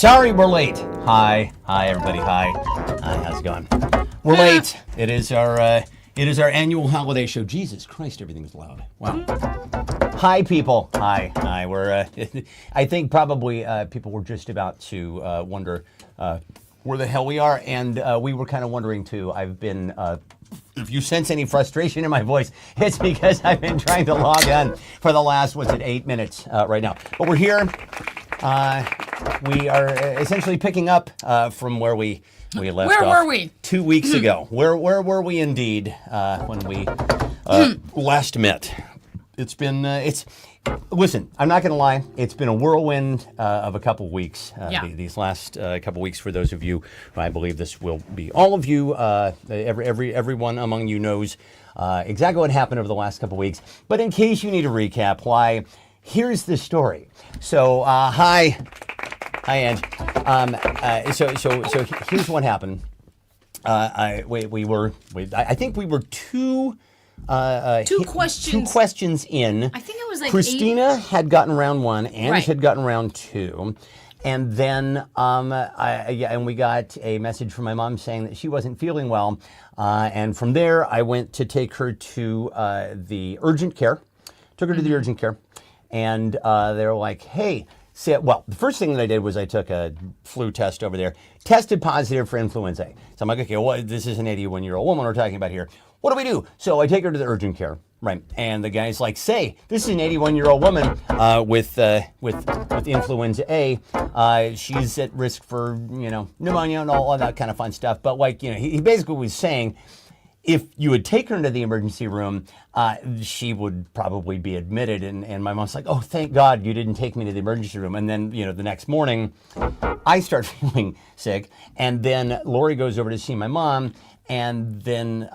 Sorry we're late. Hi everybody. Hi, how's it going? We're late. It is our annual holiday show. Jesus Christ, everything's loud. Wow. Hi people. Hi. We're I think probably people were just about to wonder where the hell we are, and we were kind of wondering too. I've been if you sense any frustration in my voice, it's because I've been trying to log on for the last 8 minutes right now. But we're here. We are essentially picking up from where we left off. Where were we? 2 weeks ago. Where were we indeed when we last met? It's been, listen, I'm not going to lie. It's been a whirlwind of a couple weeks. These last couple weeks, for those of you, I believe this will be all of you, everyone among you knows exactly what happened over the last couple weeks. But in case you need a recap, why, here's the story. So, hi, Ange. So here's what happened. I think we were two questions in. I think it was like Christina 8. had gotten round 1, Ange Right. had gotten round 2. And then and we got a message from my mom saying that she wasn't feeling well. And from there, I went to take her to the urgent care. Took her to the urgent care. And they were like, hey, the first thing that I did was I took a flu test over there, tested positive for influenza A. So I'm like, okay, well, this is an 81-year-old woman we're talking about here. What do we do? So I take her to the urgent care, right? And the guy's like, say, this is an 81-year-old woman with influenza A. She's at risk for, pneumonia and all of that kind of fun stuff. But he basically was saying, if you would take her into the emergency room, she would probably be admitted. And my mom's like, oh, thank God you didn't take me to the emergency room. And then, the next morning, I start feeling sick. And then Lori goes over to see my mom. And then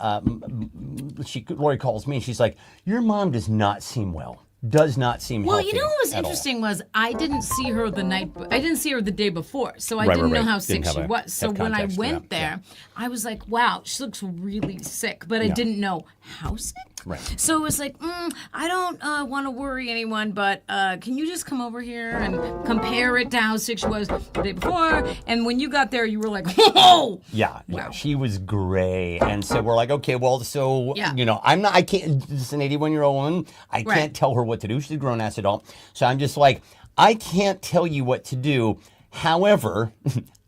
Lori calls me and she's like, your mom does not seem well. Does not seem healthy. Well, you know what was interesting was I didn't see her the day before, so I didn't know how sick she was. So when I went there, I was like, wow, she looks really sick, but I didn't know how sick. Right. So it was like, I don't want to worry anyone, but can you just come over here and compare it to how sick she was the day before? And when you got there, you were like, whoa! Yeah, she was gray. And so we're like, okay, well, so, I can't, this is an 81-year-old woman. I can't tell her what to do. She's a grown-ass adult. So I'm just like, I can't tell you what to do. However,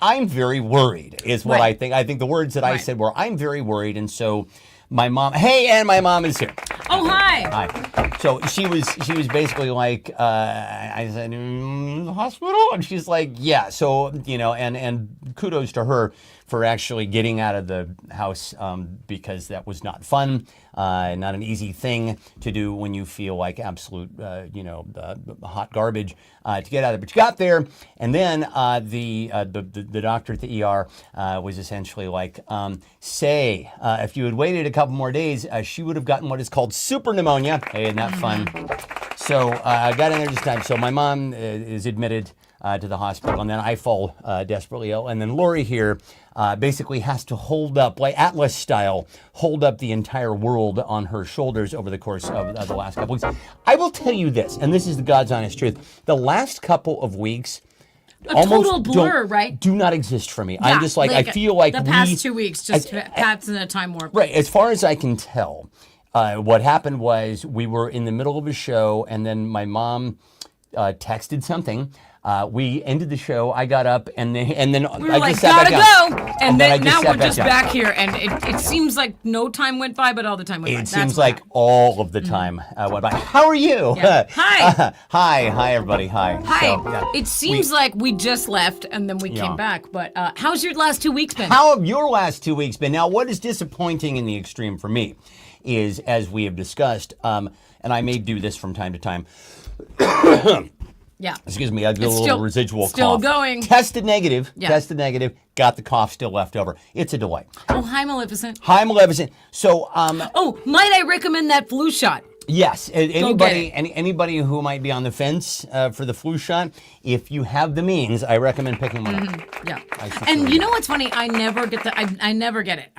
I'm very worried is what I think. I think the words that I said were, I'm very worried. And so my mom, and my mom is here. Oh, hi. Hi. So she was basically like, I said, the hospital? And she's like, yeah. So, and kudos to her for actually getting out of the house because that was not fun, not an easy thing to do when you feel like absolute, hot garbage to get out of it. But you got there, and then the doctor at the ER was essentially like, if you had waited a couple more days, she would have gotten what is called super pneumonia. Hey, isn't that fun? So I got in there just in time. So my mom is admitted to the hospital, and then I fall desperately ill. And then Lori here basically has to hold up, like Atlas style, hold up the entire world on her shoulders over the course of the last couple weeks. I will tell you this, and this is the God's honest truth. The last couple of weeks, almost total blur, right? Do not exist for me. Yeah, I'm just like I feel like the past 2 weeks just passed in a time warp. Right, as far as I can tell, what happened was we were in the middle of a show, and then my mom texted something. We ended the show. I got up, and then we were I like, just sat back down. Gotta go. And then now we're just down. back here, and it seems like no time went by, but all the time went by. It seems like all of the time went by. How are you? Yeah. Hi. Hi, everybody. Hi. Hi. So, It seems like we just left, and then we came back. But how's your last 2 weeks been? How have your last 2 weeks been? Now, what is disappointing in the extreme for me is, as we have discussed, and I may do this from time to time. Yeah. Excuse me, I got a little residual cough. Still going. Tested negative. Yeah. Tested negative. Got the cough still left over. It's a delight. Oh, hi, Maleficent. Hi, Maleficent. So, might I recommend that flu shot? Yes. Anybody who might be on the fence for the flu shot, if you have the means, I recommend picking one up. Yeah. And you know what's funny? I never get I never get it.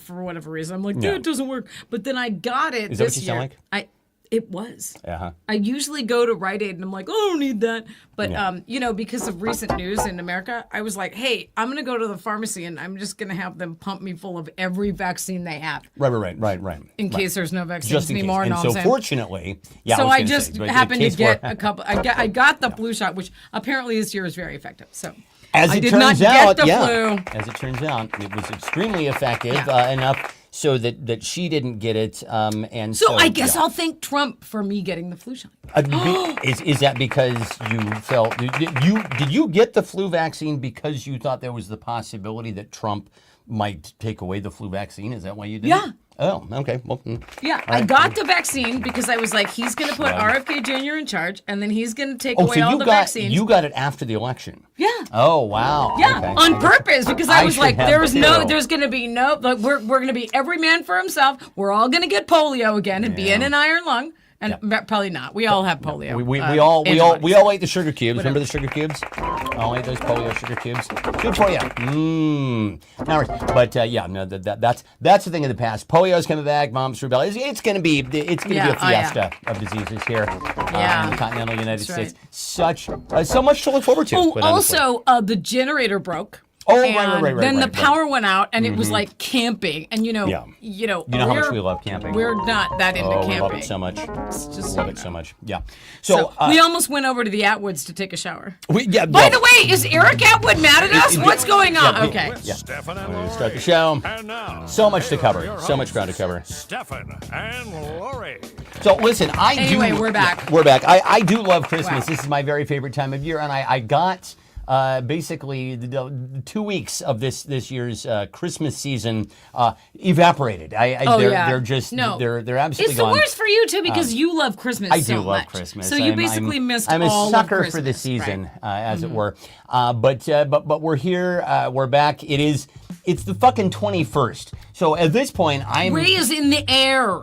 For whatever reason. I'm like, dude, it doesn't work. But then I got it Is that this what you year. sound like? It was. Uh-huh. I usually go to Rite Aid and I'm like, oh, I don't need that. But, because of recent news in America, I was like, hey, I'm going to go to the pharmacy and I'm just going to have them pump me full of every vaccine they have. Right. In case there's no vaccines Just in anymore. case. And so fortunately, so I just happened to get a couple. I got the flu shot, which apparently this year is very effective. So as I it did turns not get out, the flu. As it turns out, it was extremely effective enough so that she didn't get it. And so I guess I'll thank Trump for me getting the flu shot. Is that because you felt did you get the flu vaccine because you thought there was the possibility that Trump might take away the flu vaccine? Is that why you did Yeah. it? Oh, okay. Well, I got the vaccine because I was like, he's going to put RFK Jr. in charge, and then he's going to take away all the vaccines. You got it after the election. Yeah. Oh, wow. Yeah, okay. on purpose, because I was like, there's going to be no, like, we're going to be every man for himself. We're all going to get polio again and be in an iron lung. And probably not. We all have polio. We all ate the sugar cubes. Remember the sugar cubes? All ate those polio sugar cubes. Good for you. But that's the thing of the past. Polio's coming back. Mom's rubella. It's going to be a fiesta of diseases here in the continental United States. So much to look forward to. Oh, also the generator broke. Oh, and right. Then the power went out, and it was like camping. And you know how much we love camping. We're not that into camping. Love it so much. It's just love it so much. Yeah. So we almost went over to the Atwoods to take a shower. By the way, is Eric Atwood mad at us? What's going on? Okay. Yeah. We're going to start the show. So much to cover. So much ground to cover. Stefan and Lori. So listen, we're back. We're back. I do love Christmas. Wow. This is my very favorite time of year, and I got. Basically, the 2 weeks of this year's Christmas season evaporated. They're just they're absolutely It's the gone. worst for you too because you love Christmas. I do so love much. Christmas. So you basically missed all of Christmas. I'm a sucker for the season, as it were. But we're here. We're back. It's the fucking 21st. So at this point, Ray is in the air.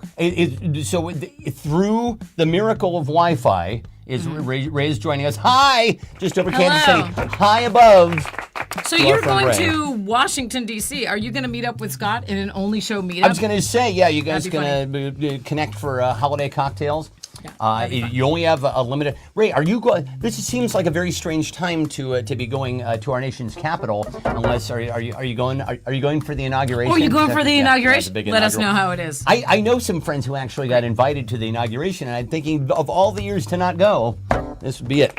Through the miracle of Wi-Fi. Ray's joining us. Hi! Just over Kansas City. High above. So you're going to Washington, D.C. Are you going to meet up with Scott in an only show meetup? I was going to say, you guys going to connect for holiday cocktails? Yeah, you only have a limited. Ray, are you going? This seems like a very strange time to be going to our nation's capital. Unless are you going? Are you going for the inauguration? Oh, you going for the inauguration? Let us know how it is. I know some friends who actually got invited to the inauguration, and I'm thinking of all the years to not go, this would be it.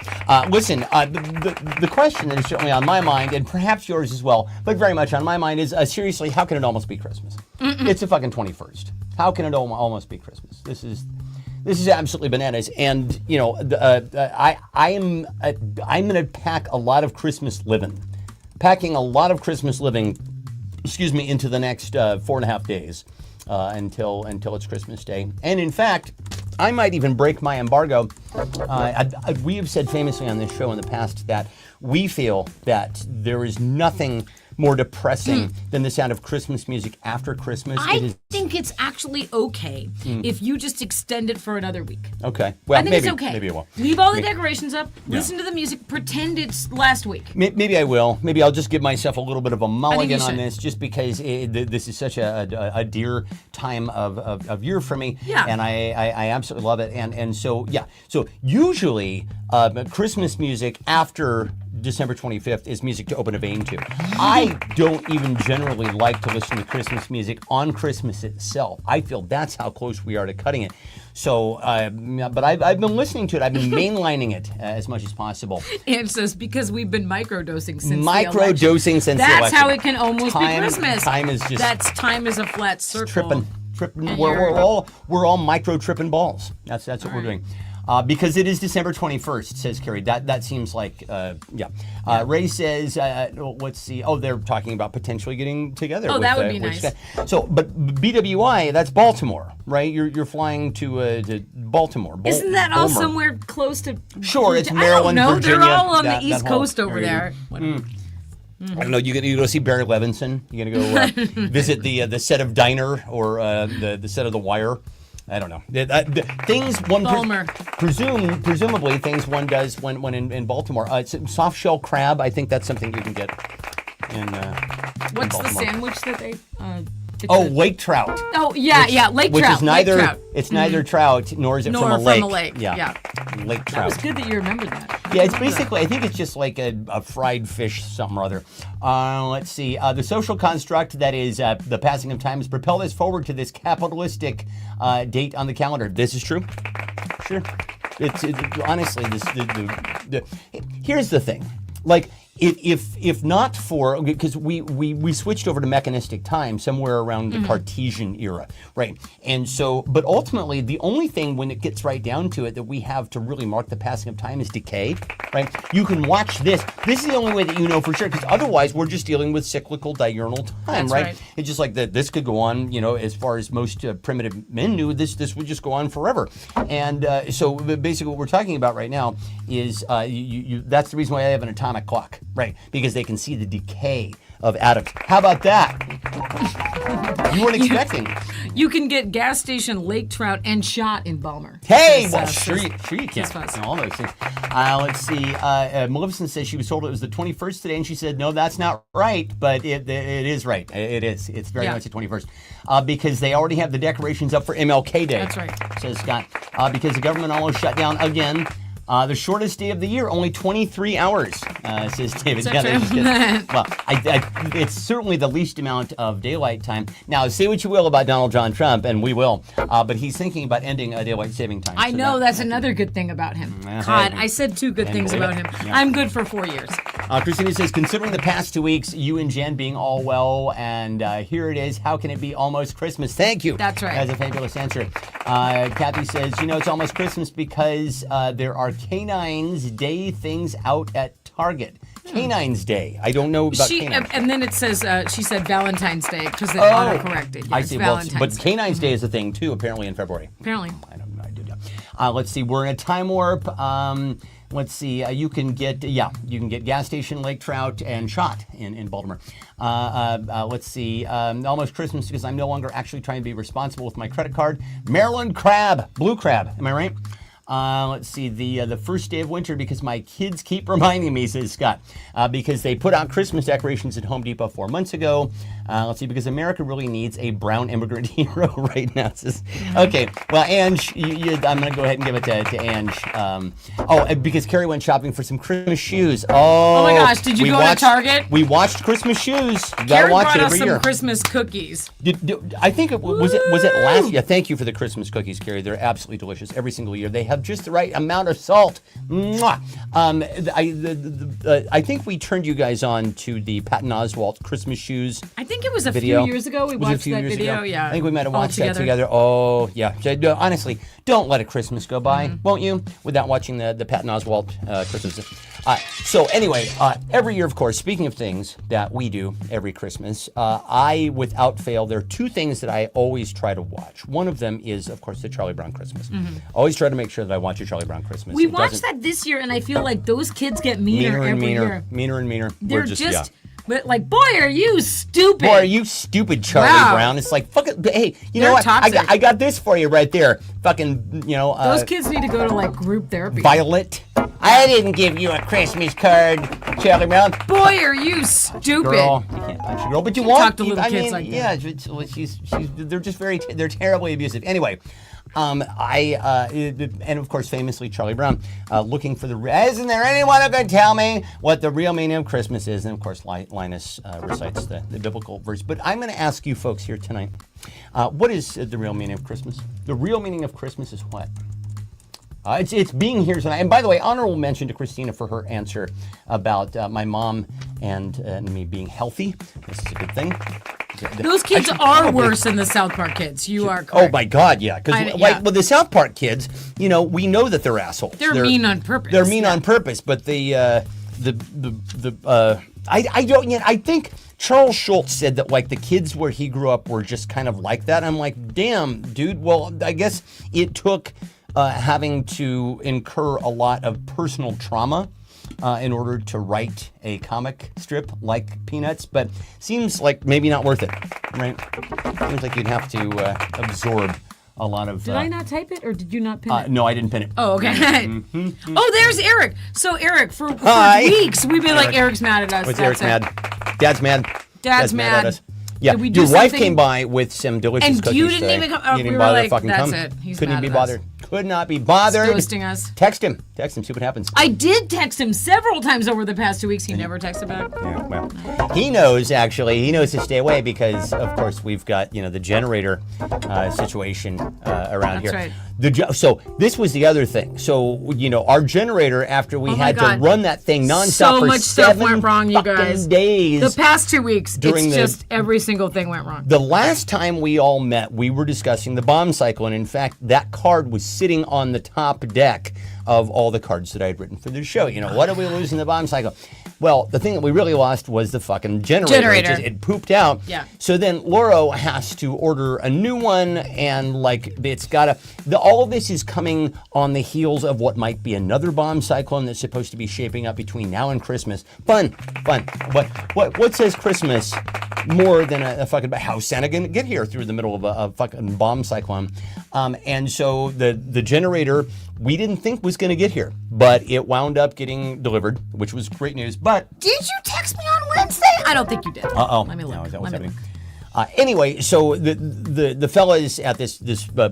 Listen, the question that is certainly on my mind, and perhaps yours as well, but very much on my mind is seriously, how can it almost be Christmas? It's the fucking 21st. How can it almost be Christmas? This is absolutely bananas, and I'm going to pack a lot of Christmas living, into the next 4.5 days until it's Christmas Day, and in fact, I might even break my embargo. We have said famously on this show in the past that we feel that there is nothing more depressing than the sound of Christmas music after Christmas. I think it's actually okay if you just extend it for another week. Okay. Well, I think it's okay. Maybe I will. Leave all the decorations up, listen to the music, pretend it's last week. Maybe I will. Maybe I'll just give myself a little bit of a mulligan on this just because this is such a dear time of year for me. Yeah. And I absolutely love it. And so, yeah. So usually Christmas music after December 25th is music to open a vein to. I don't even generally like to listen to Christmas music on Christmas itself. I feel that's how close we are to cutting it. So, but I've been listening to it. I've been mainlining it as much as possible. And it says because we've been microdosing since the election. That's how it can almost be Christmas. Time is just time is a flat circle. Tripping. We're all micro tripping balls. That's what we're doing. Because it is December 21st, says Carrie. That seems like, Ray says, let's see. Oh, they're talking about potentially getting together. Oh, that would be nice. So, but BWI, that's Baltimore, right? You're flying to Baltimore. Isn't that all somewhere close to? Sure, it's Maryland, Virginia. They're all on the East Coast over there. I don't know. You go see Barry Levinson. You're gonna go visit the set of Diner or the set of The Wire. I don't know. Things one presumably things one does when in Baltimore. Soft shell crab. I think that's something you can get in. What's the sandwich that they? lake trout. Oh yeah, lake Which trout. is neither. Lake trout. It's neither trout nor is it Nor from a lake. from a lake. Yeah. Lake trout. That was good that you remembered that. Yeah, it's basically, I think it's just like a fried fish, something or other. Let's see. The social construct that is the passing of time has propelled us forward to this capitalistic date on the calendar. This is true? Sure. It's honestly, here's the thing. Like, if not for, because we switched over to mechanistic time somewhere around the Cartesian era, right? And so, but ultimately, the only thing when it gets right down to it that we have to really mark the passing of time is decay, right? You can watch this. This is the only way that you know for sure, because otherwise we're just dealing with cyclical diurnal time, right? It's just like that. This could go on, as far as most primitive men knew, this would just go on forever. And so basically what we're talking about right now is that's the reason why I have an atomic clock. Right, because they can see the decay of atoms. How about that? You weren't expecting. You can get gas station lake trout and shot in Balmer. Hey, sure you can. All those things. Let's see. Maleficent says she was told it was the 21st today, and she said, no, that's not right, but it is right. It is. It's very much the 21st. Because they already have the decorations up for MLK Day. That's right. Says Scott. Because the government almost shut down again. The shortest day of the year, only 23 hours, says David. Well, it's certainly the least amount of daylight time. Now, say what you will about Donald John Trump, and we will, but he's thinking about ending daylight saving time. I know, that's another good thing about him. God, I said two good things about him. Yeah. I'm good for 4 years. Christina says, considering the past 2 weeks, you and Jen being all well, and here it is, how can it be almost Christmas? Thank you. That's right. That's a fabulous answer. Kathy says, it's almost Christmas because there are Canines Day things out at Target. Canines Day. I don't know about canines. And then it says, she said Valentine's Day because they auto-corrected. Yeah, I see. But Canines Day is a thing too, apparently in February. Apparently. I don't know. Let's see. We're in a time warp. Let's see. You can get gas station lake trout and shot in Baltimore. Let's see. Almost Christmas because I'm no longer actually trying to be responsible with my credit card. Maryland crab, blue crab. Am I right? Let's see, the first day of winter because my kids keep reminding me, says Scott, because they put out Christmas decorations at Home Depot 4 months ago. Let's see, because America really needs a brown immigrant hero right now. Says, okay, well, Ange, I'm going to go ahead and give it to Ange. Because Carrie went shopping for some Christmas shoes. Oh my gosh, did you go to Target? We watched Christmas shoes. You Carrie watch brought it us every some year. Christmas cookies. I think was it last year? Thank you for the Christmas cookies, Carrie. They're absolutely delicious every single year. They have just the right amount of salt. Mwah. I think we turned you guys on to the Patton Oswalt Christmas shoes. I think it was a video. few years ago. We watched that video. Ago? Yeah, I think we might have watched that together. Oh yeah. Honestly, don't let a Christmas go by, won't you? Without watching the Patton Oswalt Christmas. So anyway, every year, of course. Speaking of things that we do every Christmas, I without fail there are two things that I always try to watch. One of them is, of course, the Charlie Brown Christmas. Always try to make sure that I watch a Charlie Brown Christmas. We watched that this year, and I feel like those kids get meaner every year. Meaner and meaner. They're just but like, boy, are you stupid. Boy, are you stupid, Charlie Brown. It's like, fucking, hey, you know what? I got this for you right there. Fucking, those kids need to go to, like, group therapy. Violet. I didn't give you a Christmas card, Charlie Brown. Boy, are you stupid. Girl. You can't punch a girl, but you won't. Talk to little kids like that. Yeah, they're just they're terribly abusive. Anyway. And of course, famously, Charlie Brown, looking for isn't there anyone who can tell me what the real meaning of Christmas is? And of course, Linus recites the biblical verse. But I'm going to ask you folks here tonight, what is the real meaning of Christmas? The real meaning of Christmas is what? It's being here tonight. And by the way, honorable mention to Christina for her answer about my mom and me being healthy. This is a good thing. Those kids are worse than the South Park kids. You are correct. Oh my God, yeah. Because the South Park kids, we know that they're assholes. They're mean on purpose. They're mean on purpose. But I don't yet. I think Charles Schultz said that like the kids where he grew up were just kind of like that. I'm like, damn, dude. Well, I guess it took having to incur a lot of personal trauma. In order to write a comic strip like Peanuts, but seems like maybe not worth it, right? Seems like you'd have to absorb a lot of... Did I not type it, or did you not pin it? No, I didn't pin it. Oh, okay. Oh, there's Eric. So, Eric, for weeks, we've been like, Eric's mad at us. What's Eric's mad? Dad's mad. Dad's mad at us. Yeah, Did we do your wife something? came by with some delicious And cookies you didn't today. even come. Oh, You didn't we were bother to like, fucking that's come. it. He's Couldn't mad be at us. bothered. Could not be bothered. Ghosting us. Text him. See what happens. I did text him several times over the past 2 weeks. He never texted back. Yeah, well, he knows actually. He knows to stay away because, of course, we've got the generator situation around That's here. right. So this was the other thing. So our generator, after we Oh my had to God. run that thing nonstop So for much stuff 7 went wrong, you fucking guys. days. The past 2 weeks, During it's the- just every single thing went wrong. The last time we all met, we were discussing the bomb cycle, and in fact, that card was sitting on the top deck of all the cards that I had written for the show. What did we lose in the bomb cycle? Well, the thing that we really lost was the fucking generator. It pooped out. Yeah. So then Lauro has to order a new one, and it's gotta. All of this is coming on the heels of what might be another bomb cyclone that's supposed to be shaping up between now and Christmas. Fun. What says Christmas more than a fucking how's Santa gonna get here through the middle of a fucking bomb cyclone? And so the generator we didn't think was going to get here, but it wound up getting delivered, which was great news. But Did you text me on Wednesday? I don't think you did. uh-oh. Let me look. No, is that Let what's me happening? look. Anyway, so the fellas at this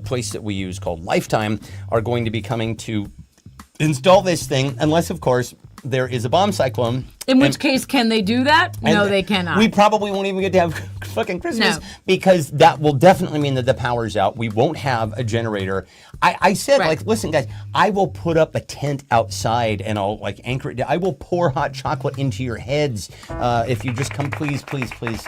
place that we use called Lifetime are going to be coming to install this thing, unless, of course, there is a bomb cyclone. In which case, can they do that? No, And they cannot. We probably won't even get to have fucking Christmas No. because that will definitely mean that the power's out. We won't have a generator. I said, Right. listen, guys, I will put up a tent outside and I'll anchor it down. I will pour hot chocolate into your heads if you just come, please,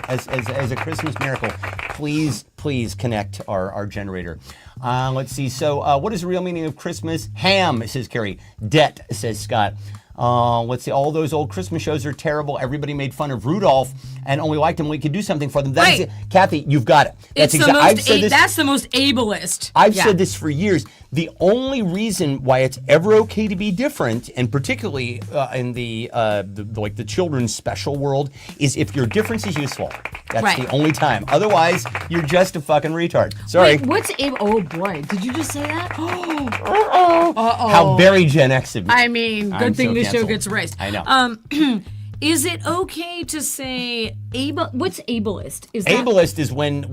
as a Christmas miracle, please connect our generator. Let's see. So, what is the real meaning of Christmas? Ham, says Carrie. Debt, says Scott. Let's see. All those old Christmas shows are terrible. Everybody made fun of Rudolph and only liked him when we could do something for them. That is Right. it. Kathy, you've got it. it's the I've most. said this. That's the most ableist. I've Yeah. said this for years. The only reason why it's ever okay to be different, and particularly in the children's special world, is if your difference is useful. That's Right. the only time. Otherwise, you're just a fucking retard. Sorry. Wait, what's able? Oh boy, did you just say that? How very Gen X of me. I mean, good I'm thing so this show canceled. gets erased. I know. Is it okay to say What's ableist? Is that Ableist is when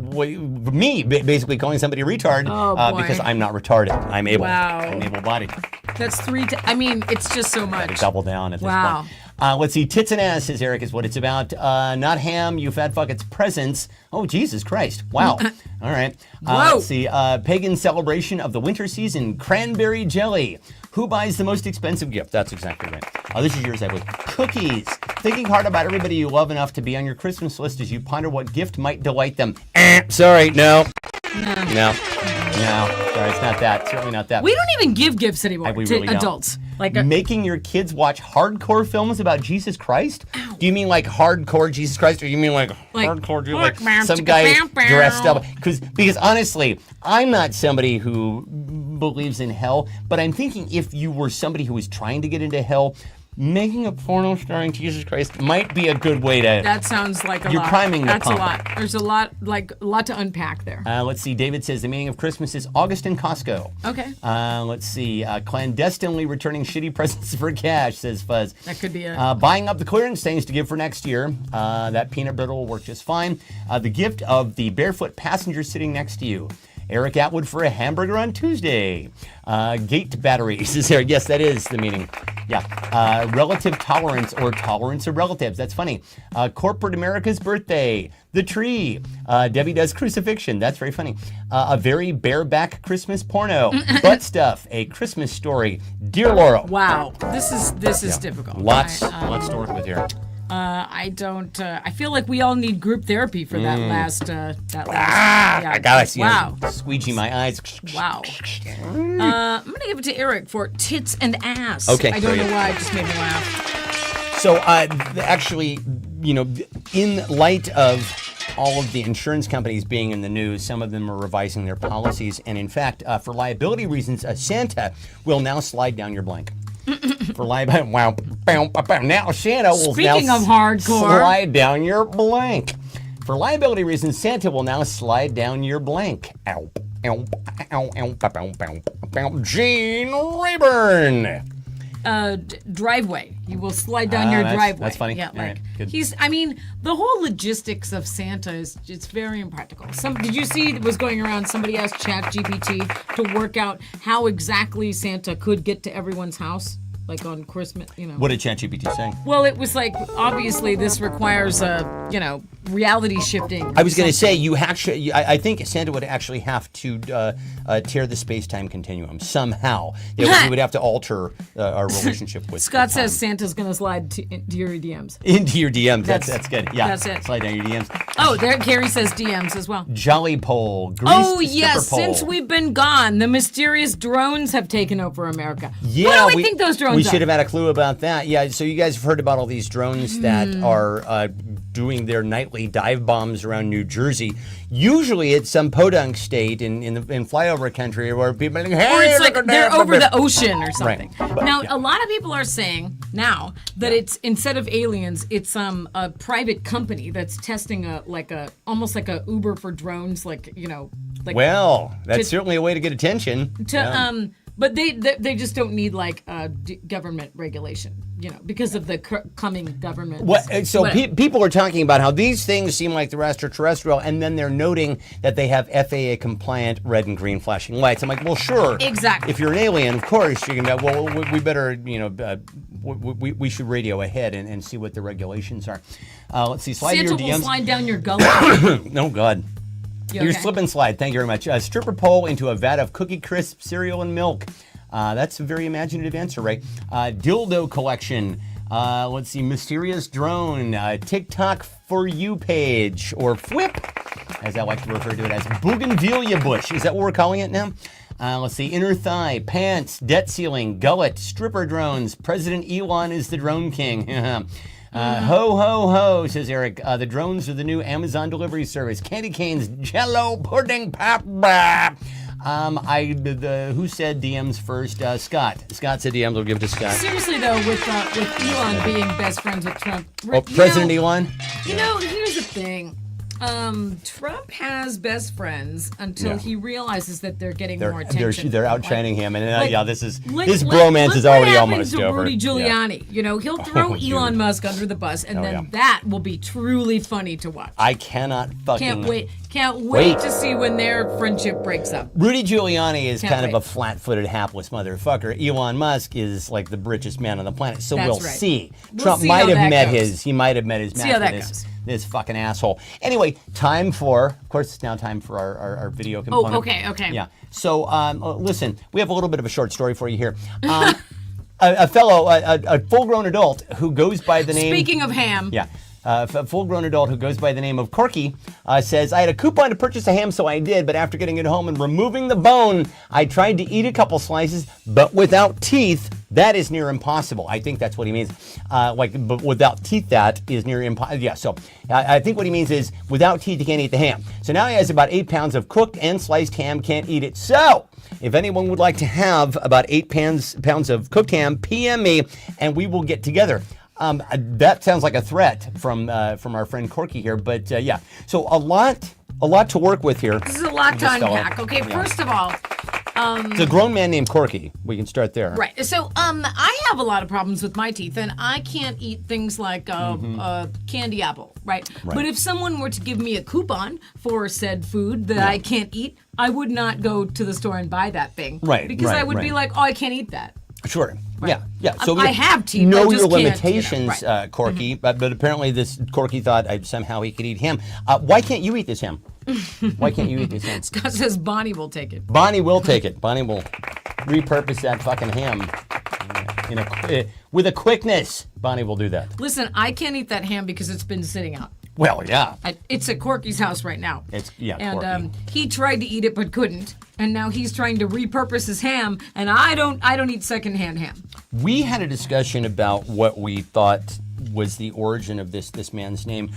me basically calling somebody a retard Oh, boy. because I'm not retarded. I'm able. Wow. I'm able-bodied. That's I mean, it's just so much. Double down at this Wow. point. Let's see. Tits and ass, says Eric, is what it's about. Not ham, you fat fuck. It's presents. Oh, Jesus Christ. Wow. All right. Whoa. Let's see. Pagan celebration of the winter season. Cranberry jelly. Who buys the most expensive gift? That's exactly right. This is yours, I believe. Cookies. Thinking hard about everybody you love enough to be on your Christmas list as you ponder what gift might delight them. Sorry, no. No. Sorry, it's not that. Certainly not that. We don't even give gifts anymore We to really don't. adults. Making your kids watch hardcore films about Jesus Christ? Do you mean like hardcore Jesus Christ, or you mean like hardcore, like some guy dressed up? Because honestly, I'm not somebody who believes in hell, but I'm thinking if you were somebody who was trying to get into hell, making a porno starring Jesus Christ might be a good way to. That sounds like a lot. You're priming the That's pump. a lot. There's a lot to unpack there. Let's see. David says the meaning of Christmas is August in Costco. Okay. Let's see. Clandestinely returning shitty presents for cash, says Fuzz. That could be it. Buying up the clearance things to give for next year. That peanut brittle will work just fine. The gift of the barefoot passenger sitting next to you. Eric Atwood for a hamburger on Tuesday. Gate batteries is there. Yes, that is the meaning. Yeah. Relative tolerance or tolerance of relatives. That's funny. Corporate America's birthday. The tree. Debbie does crucifixion. That's very funny. A very bareback Christmas porno. Butt stuff. A Christmas story. Dear Laura. Wow. This is difficult. Lots to work with here. I don't. I feel like we all need group therapy for that last. I gotta see. Wow. Squeegee my eyes. Wow. I'm gonna give it to Eric for tits and ass. Okay, I don't great. know why. It just made me laugh. So, actually, in light of all of the insurance companies being in the news, some of them are revising their policies, and in fact, for liability reasons, Santa will now slide down your blank. For liability, wow, now Santa will Speaking now of hardcore. slide down your blank. For liability reasons, Santa will now slide down your blank. Ow, ow, ow, ow, ow, ow, ow, ow. Gene Rayburn. driveway. He will slide down your driveway. That's funny. Yeah, All right, good. the whole logistics of Santa it's very impractical. Did you see it was going around? Somebody asked ChatGPT to work out how exactly Santa could get to everyone's house, like on Christmas. What did ChatGPT say? Well, it was like obviously this requires reality shifting. I was going to say I think Santa would actually have to tear the space-time continuum somehow. He would have to alter our relationship with. Scott says Santa's going to slide into your DMs. Into your DMs. That's good. Yeah, that's it. Slide down your DMs. Oh, there Carrie says DMs as well. Jolly pole. Oh yes, since we've been gone, the mysterious drones have taken over America. Yeah, what do we think those drones We should have had a clue about that. Yeah, so you guys have heard about all these drones that are doing their nightly dive bombs around New Jersey. Usually it's some podunk state in flyover country where people are like, hey, or it's like they're over the ocean or something. Right. Now, a lot of people are saying now that it's instead of aliens, it's a private company that's testing almost like a Uber for drones, Well, that's certainly a way to get attention. But they just don't need government regulation, because of the coming government. People are talking about how these things seem like they're extraterrestrial, and then they're noting that they have FAA compliant red and green flashing lights. I'm like, well, sure, exactly. If you're an alien, of course you can go. Well, we better, we should radio ahead and see what the regulations are. Let's see. Slide Santa your DMs. will slide down your gullet. Oh God. Here's okay? slip and slide. Thank you very much. A stripper pole into a vat of Cookie Crisp cereal and milk. That's a very imaginative answer, right? Dildo collection. Let's see. Mysterious drone. TikTok for you page, or Flip, as I like to refer to it as. Bougainvillea bush. Is that what we're calling it now? Let's see. Inner thigh, pants, debt ceiling, gullet, stripper drones. President Elon is the drone king. Ho, ho, ho, says Eric. The drones are the new Amazon delivery service. Candy canes, Jello, pudding, papa. Who said DMs first? Scott. Scott said DMs. We'll give it to Scott. Seriously though, with Elon being best friends with Trump. President Elon? Here's the thing. Trump has best friends until he realizes that they're getting more attention. They're outshining him, and his bromance is already almost over. Rudy Giuliani, he'll throw Elon Musk under the bus, and that will be truly funny to watch. I cannot fucking Can't wait to see when their friendship breaks up. Rudy Giuliani is kind of a flat-footed, hapless motherfucker. Elon Musk is like the richest man on the planet, so we'll see. Trump might have met his match with this fucking asshole. Anyway, of course, it's now time for our video component. Oh, okay. Yeah. So, listen, we have a little bit of a short story for you here. A full-grown adult who goes by the name... Speaking of ham. Yeah. A full-grown adult who goes by the name of Corky says, I had a coupon to purchase a ham, so I did, but after getting it home and removing the bone, I tried to eat a couple slices, but without teeth, that is near impossible. I think that's what he means. But without teeth, that is near impossible. Yeah, so I think what he means is without teeth, you can't eat the ham. So now he has about 8 pounds of cooked and sliced ham, can't eat it. So if anyone would like to have about 8 pounds of cooked ham, PM me, and we will get together. That sounds like a threat from our friend Corky here, but yeah. So a lot to work with here. This is a lot to unpack. Okay, first of all, it's a grown man named Corky. We can start there. Right. So I have a lot of problems with my teeth, and I can't eat things like candy apple. Right. But if someone were to give me a coupon for said food that I can't eat, I would not go to the store and buy that thing. Right. Because I would be like, oh, I can't eat that. Sure. Right. Yeah. So I have teeth. Know I just your can't, limitations, Corky. But apparently, this Corky thought somehow he could eat ham. Why can't you eat this ham? Why can't you eat this ham? Scott says Bonnie will take it. Bonnie will take it. Bonnie will repurpose that fucking ham with a quickness. Bonnie will do that. Listen, I can't eat that ham because it's been sitting out. Well, yeah. It's at Corky's house right now. And he tried to eat it but couldn't, and now he's trying to repurpose his ham. And I don't eat secondhand ham. We had a discussion about what we thought was the origin of this man's name.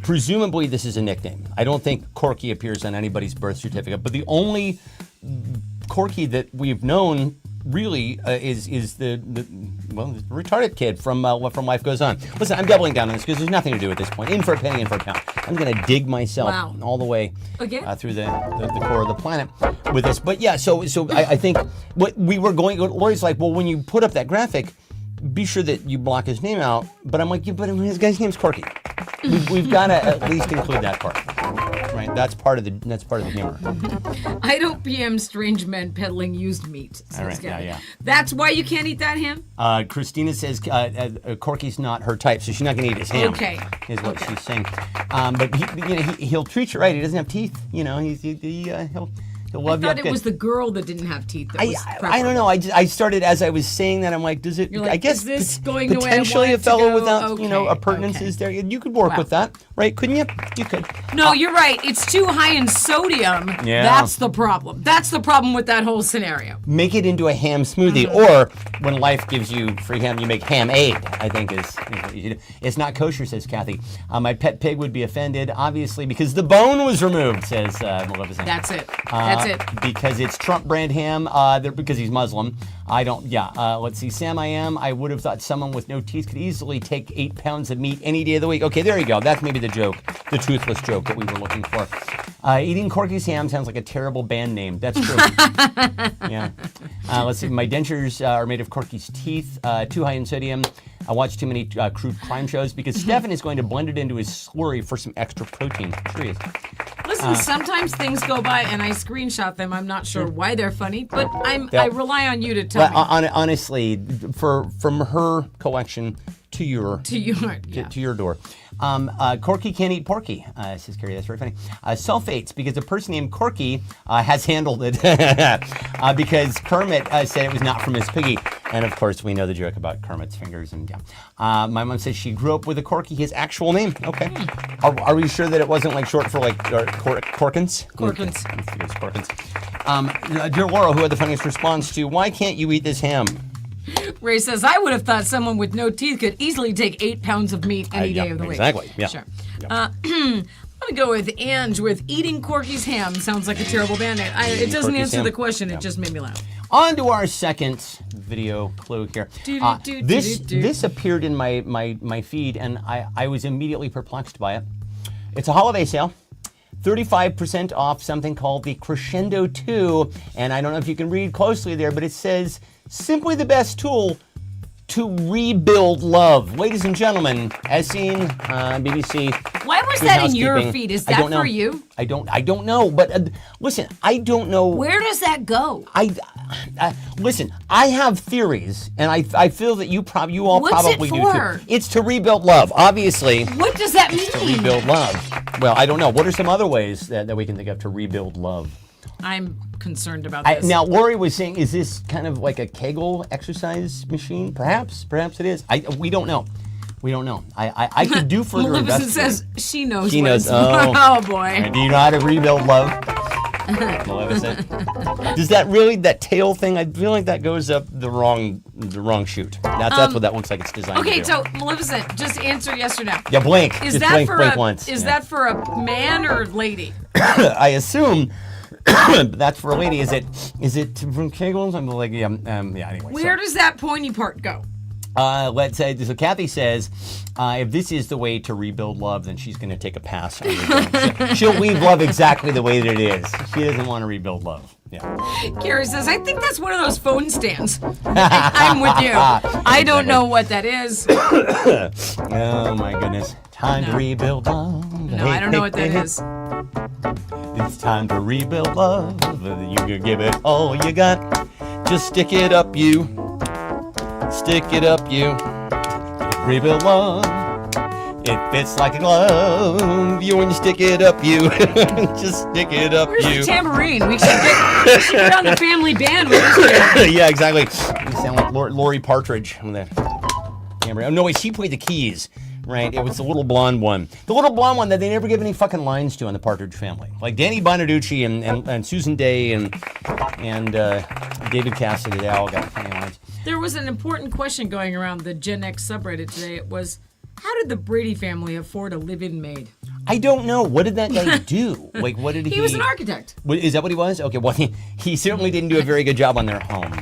Presumably, this is a nickname. I don't think Corky appears on anybody's birth certificate, but the only Corky that we've known really is the retarded kid from Life Goes On. Listen, I'm doubling down on this because there's nothing to do at this point. In for a penny, in for a pound. I'm going to dig myself all the way through the core of the planet with this. But yeah, so I think what we were going. Lori's like, well, when you put up that graphic, be sure that you block his name out. But I'm like, yeah, but his guy's name's Corky. We've got to at least include that part. Right, that's part of the humor. I don't PM strange men peddling used meat. All right, yeah. That's why you can't eat that ham? Christina says Corky's not her type, so she's not going to eat his ham. Okay. Is what she's saying. But he'll treat you right. He doesn't have teeth. He'll love you. I thought it was the girl that didn't have teeth. I don't know. I started as I was saying that. I'm like, does it? Like, I guess is this going the way I potentially want a fellow to go? without appurtenances there. You could work with that, right? Couldn't you? You could. No, you're right. It's too high in sodium. Yeah. That's the problem. That's the problem with that whole scenario. Make it into a ham smoothie, or when life gives you free ham, you make ham-aid, I think is what you should do. It's not kosher, says Kathy. My pet pig would be offended, obviously, because the bone was removed, says Maleficent. That's it. That's it. Because it's Trump brand ham, because he's Muslim. Let's see, Sam I would have thought someone with no teeth could easily take 8 pounds of meat any day of the week. Okay, there you go. That's maybe the joke, the toothless joke that we were looking for. Eating Corky's ham sounds like a terrible band name. That's true. Yeah. Let's see, my dentures are made of Corky's teeth, too high in sodium. I watch too many crude crime shows because Stefan is going to blend it into his slurry for some extra protein. Sure he is. Listen, sometimes things go by and I screenshot them. I'm not sure why they're funny, but I rely on you to tell me. Honestly, from her collection to your door. Corky can't eat porky, says Carrie. That's very funny. Sulfates, because a person named Corky has handled it because Kermit said it was not from his piggy. And of course, we know the joke about Kermit's fingers. And my mom says she grew up with a Corky, his actual name. Okay. Are we sure that it wasn't like short for like Corkins? Corkins. It's Corkins. Dear Laura, who had the funniest response to, why can't you eat this ham? Ray says, I would have thought someone with no teeth could easily take 8 pounds of meat any day of the week. Exactly. Yeah. Sure. Yep. I'm going to go with Ange with eating Corky's ham. Sounds like a terrible band-aid. It doesn't answer the question. It just made me laugh. On to our second video clue here. This appeared in my feed, and I was immediately perplexed by it. It's a holiday sale. 35% off something called the Crescendo 2. And I don't know if you can read closely there, but it says, simply the best tool to rebuild love. Ladies and gentlemen, as seen on BBC. Why was that in your feed? Is that for you? I don't know. But listen, I don't know. Where does that go? Listen, I have theories, and I feel that you all probably do too. It's to rebuild love, obviously. What does that mean? To rebuild love. Well, I don't know. What are some other ways that we can think of to rebuild love? I'm concerned about this. Now, Lori was saying, is this kind of like a Kegel exercise machine? Perhaps it is. We don't know. We don't know. I could do further investigation. Maleficent says she knows. She knows. Oh boy. Do you know how to rebuild love? Maleficent. Does that tail thing? I feel like that goes up the wrong chute. That's what that looks like it's designed to do. Okay, so Maleficent, just answer yes or no. Yeah, blink. Is just that blink once. Is that for a man or lady? I assume that's for a lady. Is it from Kegels? I'm like, yeah. Anyway. Where does that pointy part go? Let's say, so Kathy says, if this is the way to rebuild love, then she's going to take a pass. She'll leave love exactly the way that it is. She doesn't want to rebuild love. Yeah. Carrie says, I think that's one of those phone stands. I'm with you. I don't know what that is. Oh my goodness. Time to rebuild love. No, I don't know what that is. It's time to rebuild love. You can give it all you got. Just stick it up, you. Stick it up, you. Rebuild love. It fits like a glove. You when you stick it up, you. Just stick it up, Where's you. The tambourine? We should get on the family band with this. Yeah, exactly. You sound like Lori Partridge with that tambourine. Oh no, wait, she played the keys. Right, it was the little blonde one. The little blonde one that they never give any fucking lines to on the Partridge Family. Like Danny Bonaducci and Susan Day and David Cassidy, they all got funny lines. There was an important question going around the Gen X subreddit today. It was, how did the Brady family afford a live-in maid? I don't know. What did that guy do? Like, what did he... He was an architect. Is that what he was? Okay, well, he certainly didn't do a very good job on their home.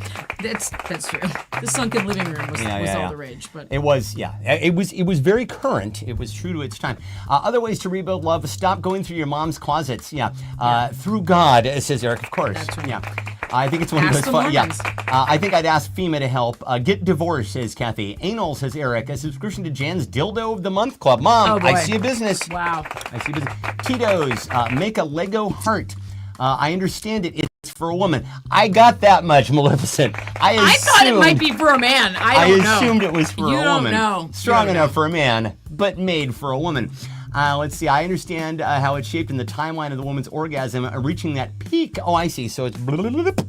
That's true. The sunken living room was all the rage, but it was it was very current. It was true to its time. Other ways to rebuild love: stop going through your mom's closets. Through God, says Eric. Of course. That's right. Yeah. I think it's one of those fun. Yeah. I think I'd ask FEMA to help. Get divorced, says Kathy. Anal, says Eric. A subscription to Jan's Dildo of the Month Club. Mom, I see a business. Wow. I see a business. Tito's, make a Lego heart. I understand it. It's for a woman. I got that much, Maleficent. I thought it might be for a man. I don't know. I assumed it was for a woman. You don't know. Strong enough for a man, but made for a woman. Let's see. I understand how it's shaped in the timeline of the woman's orgasm, reaching that peak. Oh, I see. So it's.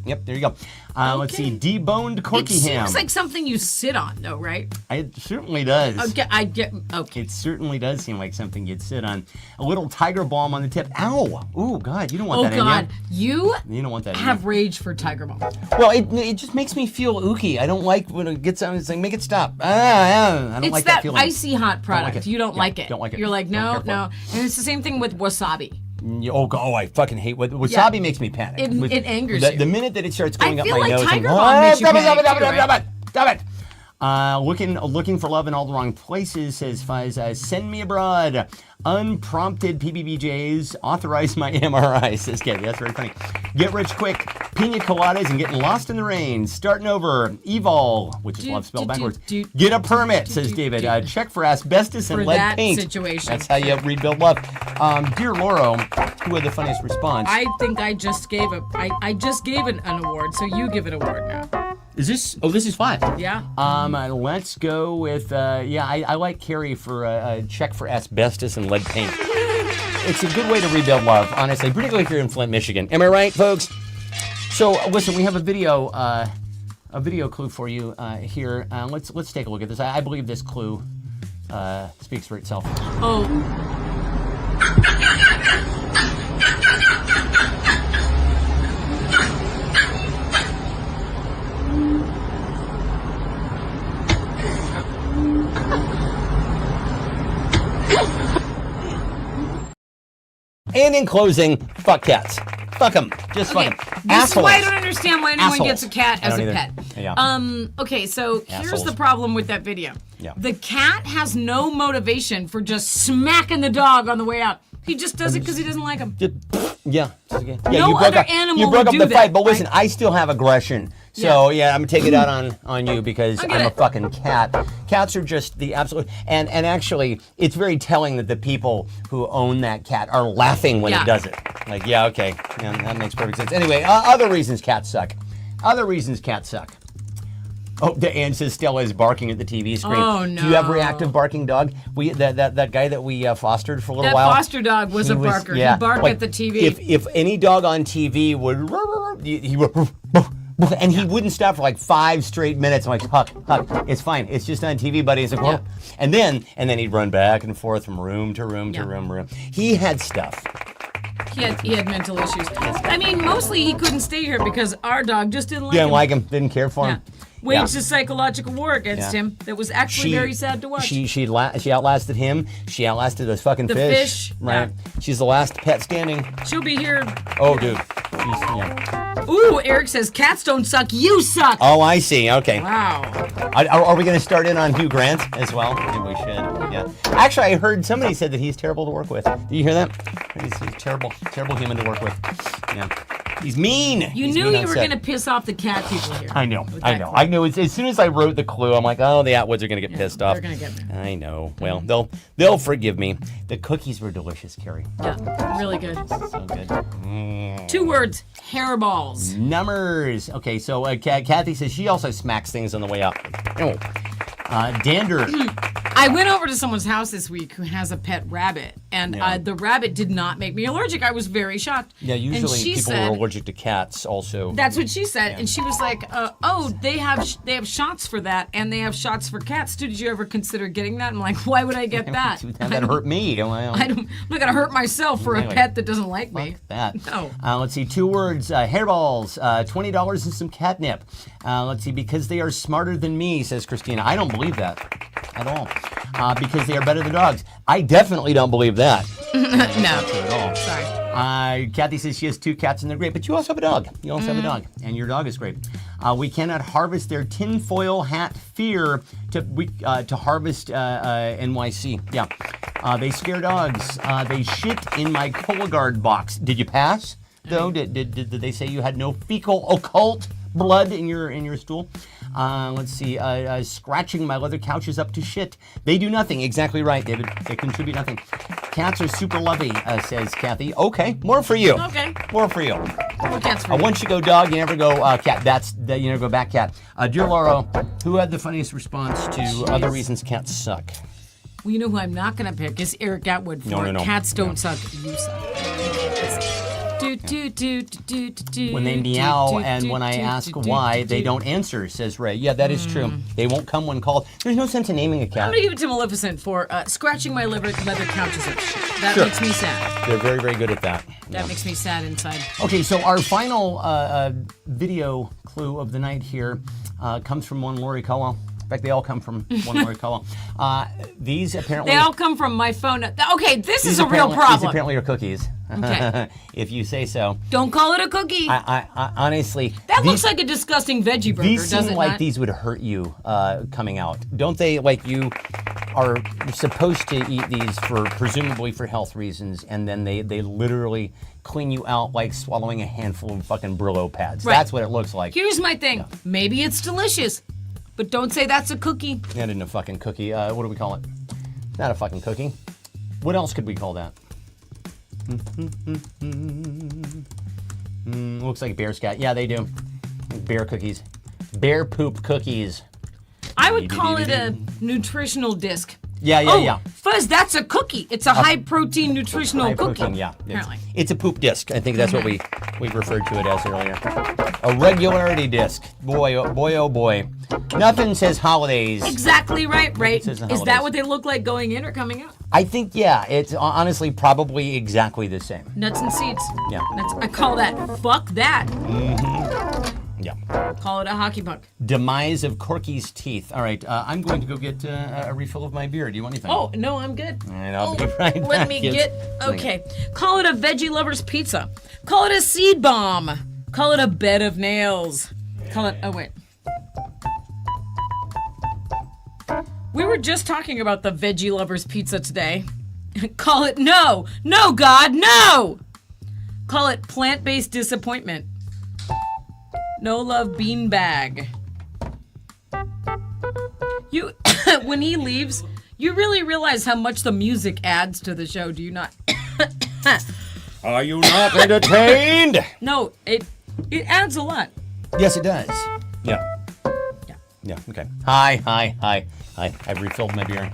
Yep, there you go. Let's see. Deboned corky ham. It seems like something you sit on, though, right? It certainly does. Okay. It certainly does seem like something you'd sit on. A little tiger balm on the tip. Ow! Oh God, you don't want that in you. You don't want that. Have rage for tiger balm. Well, it just makes me feel ooky. I don't like when it gets on. It's like make it stop. I don't like that feeling. It's that icy hot product. You don't like it. Don't like it. You're like no. And it's the same thing with wasabi. Oh, I fucking hate wasabi. Makes me panic. It angers you. The minute that it starts going up my nose, tiger balm makes you panic too, Stop it. Looking for love in all the wrong places, says Fiz. Send me abroad. Unprompted PBBJs. Authorize my MRI, says Katie. That's very funny. Get rich quick. Pina coladas and getting lost in the rain. Starting over. Evol, which is love spelled backwards. Get a permit, says David. Check for asbestos and lead paint. Situation. That's how you rebuild love. Dear Lauro, who had the funniest response? I think I just gave an award, so you give an award now. Is this? Oh, this is 5. Yeah. Let's go with. I like Carrie for a check for asbestos and lead paint. It's a good way to rebuild love, honestly, particularly if you're in Flint, Michigan. Am I right, folks? So listen, we have a video clue for you here. Let's take a look at this. I believe this clue speaks for itself. Oh. And in closing, fuck cats. Fuck them. Just fuck them. This is why I don't understand why anyone gets a cat as a pet. Yeah. Okay, so here's Assholes. the problem with that video. Yeah. The cat has no motivation for just smacking the dog on the way out. He just does it because he doesn't like him. Yeah. No other animal You broke would up do the that, fight, but listen, right? I still have aggression. So yeah, I'm gonna take it out on you because I'm a fucking cat. Cats are just the absolute, and actually, it's very telling that the people who own that cat are laughing when it does it. Like, yeah, okay, yeah, that makes perfect sense. Anyway, other reasons cats suck. Oh, Ann says Stella is barking at the TV screen. Oh, no. Do you have reactive barking dog? That guy that we fostered for a little while. That foster dog was a barker. He barked at the TV. If any dog on TV would, he would, and he wouldn't stop for like 5 straight minutes. I'm like, Huck, it's fine. It's just on TV, buddy. It's like, well, and then he'd run back and forth from room to room to room. He had stuff. He had mental issues. I mean, mostly he couldn't stay here because our dog just didn't like him. Didn't like him. Didn't care for him. Waged a psychological war against him that was actually very sad to watch. She outlasted him. She outlasted those fucking the fish. Right. Yeah. She's the last pet standing. She'll be here. Oh, dude. Ooh, Eric says cats don't suck. You suck. Oh, I see. Okay. Wow. Are we going to start in on Hugh Grant as well? Maybe we should. Yeah. Actually, I heard somebody said that he's terrible to work with. Do you hear that? He's terrible human to work with. Yeah. He's mean. You knew you were going to piss off the cat people here. I know. I knew. As soon as I wrote the clue, I'm like, oh, the Atwoods are going to get pissed off. They're going to get me. I know. Well, they'll forgive me. The cookies were delicious, Carrie. Yeah, really good. So good. 2 words. Hairballs. Numbers. Okay, so Kathy says she also smacks things on the way up. Oh. Dander. I went over to someone's house this week who has a pet rabbit, and the rabbit did not make me allergic. I was very shocked. Yeah, usually people said, are allergic to cats also. That's what she said, and she was like, oh, they have shots for that, and they have shots for cats too. Did you ever consider getting that? I'm like, why would I get that? That hurt me. I'm not going to hurt myself for a pet that doesn't like me. That. No. Let's see, 2 words, hairballs, $20 and some catnip. Let's see, because they are smarter than me, says Christina. I don't believe that at all. Because they are better than dogs. I definitely don't believe that. No. Not at all. Sorry. Kathy says she has 2 cats and they're great, but you also have a dog. And your dog is great. We cannot harvest their tinfoil hat fear to harvest NYC. Yeah. They scare dogs. They shit in my Cologuard box. Did you pass, though? Did they say you had no fecal occult blood in your stool? Let's see. Scratching my leather couches up to shit. They do nothing. Exactly right, David. They contribute nothing. Cats are super lovey, says Kathy. Okay, more for you. Okay. More for you. More cats for you. Once you go dog, you never go cat. You never go back cat. Dear Laura, who had the funniest response to other reasons cats suck? Well, you know who I'm not going to pick is Eric Atwood for No. Cats Don't Suck, You Suck. When they meow and when I ask why, they don't answer, says Ray. Yeah, that is true. They won't come when called. There's no sense in naming a cat. I'm going to give it to Maleficent for scratching my leather couches up shit. That makes me sad. They're very, very good at that. That makes me sad inside. Okay, so our final video clue of the night here comes from one Lori Cullow. In fact, they all come from one Lori Cullow. These apparently... They all come from my phone. Okay, this is a real problem. These apparently are cookies. Okay. If you say so. Don't call it a cookie. I honestly... That looks like a disgusting veggie burger, these does seem it like not? these would hurt you coming out. Don't they? Like you are supposed to eat these presumably for health reasons, and then they literally clean you out like swallowing a handful of fucking Brillo pads. Right. That's what it looks like. Here's my thing. Maybe it's delicious, but don't say that's a cookie. That isn't a fucking cookie. What do we call it? Not a fucking cookie. What else could we call that? Looks like bear scat. Yeah, they do. Bear cookies. Bear poop cookies. I would call it a nutritional disc. Yeah. Fuzz, that's a cookie. It's a high-protein nutritional High cookie. protein, yeah. Apparently. It's a poop disc. I think that's what we referred to it as earlier. A regularity disc. Boy, oh boy. Nothing says holidays. Exactly right. says the Is that holidays. what they look like going in or coming out? I think, yeah, it's honestly probably exactly the same. Nuts and seeds. Yeah. I call that fuck that. Yeah. Call it a hockey puck. Demise of Corky's teeth. All right, I'm going to go get a refill of my beer. Do you want anything? Oh, no, I'm good. All right, I'll be right back. Let me get... Okay. Call it a veggie lover's pizza. Call it a seed bomb. Call it a bed of nails. Call it... Oh, wait. We were just talking about the veggie lover's pizza today. Call it no. No, God, no! Call it plant-based disappointment. No love beanbag. You, when he leaves, you really realize how much the music adds to the show, do you not? Are you not entertained? No, it adds a lot. Yes, it does. Yeah, okay. Hi. I've refilled my beer.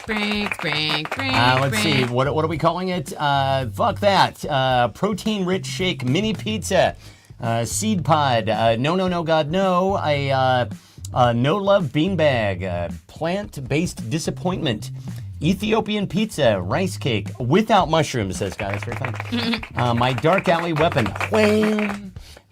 Let's see. What are we calling it? Fuck that. Protein-rich shake mini pizza. Seed pod. No, God, no. No love beanbag. Plant-based disappointment. Ethiopian pizza, rice cake without mushrooms, says Scott. That's very funny. My dark alley weapon.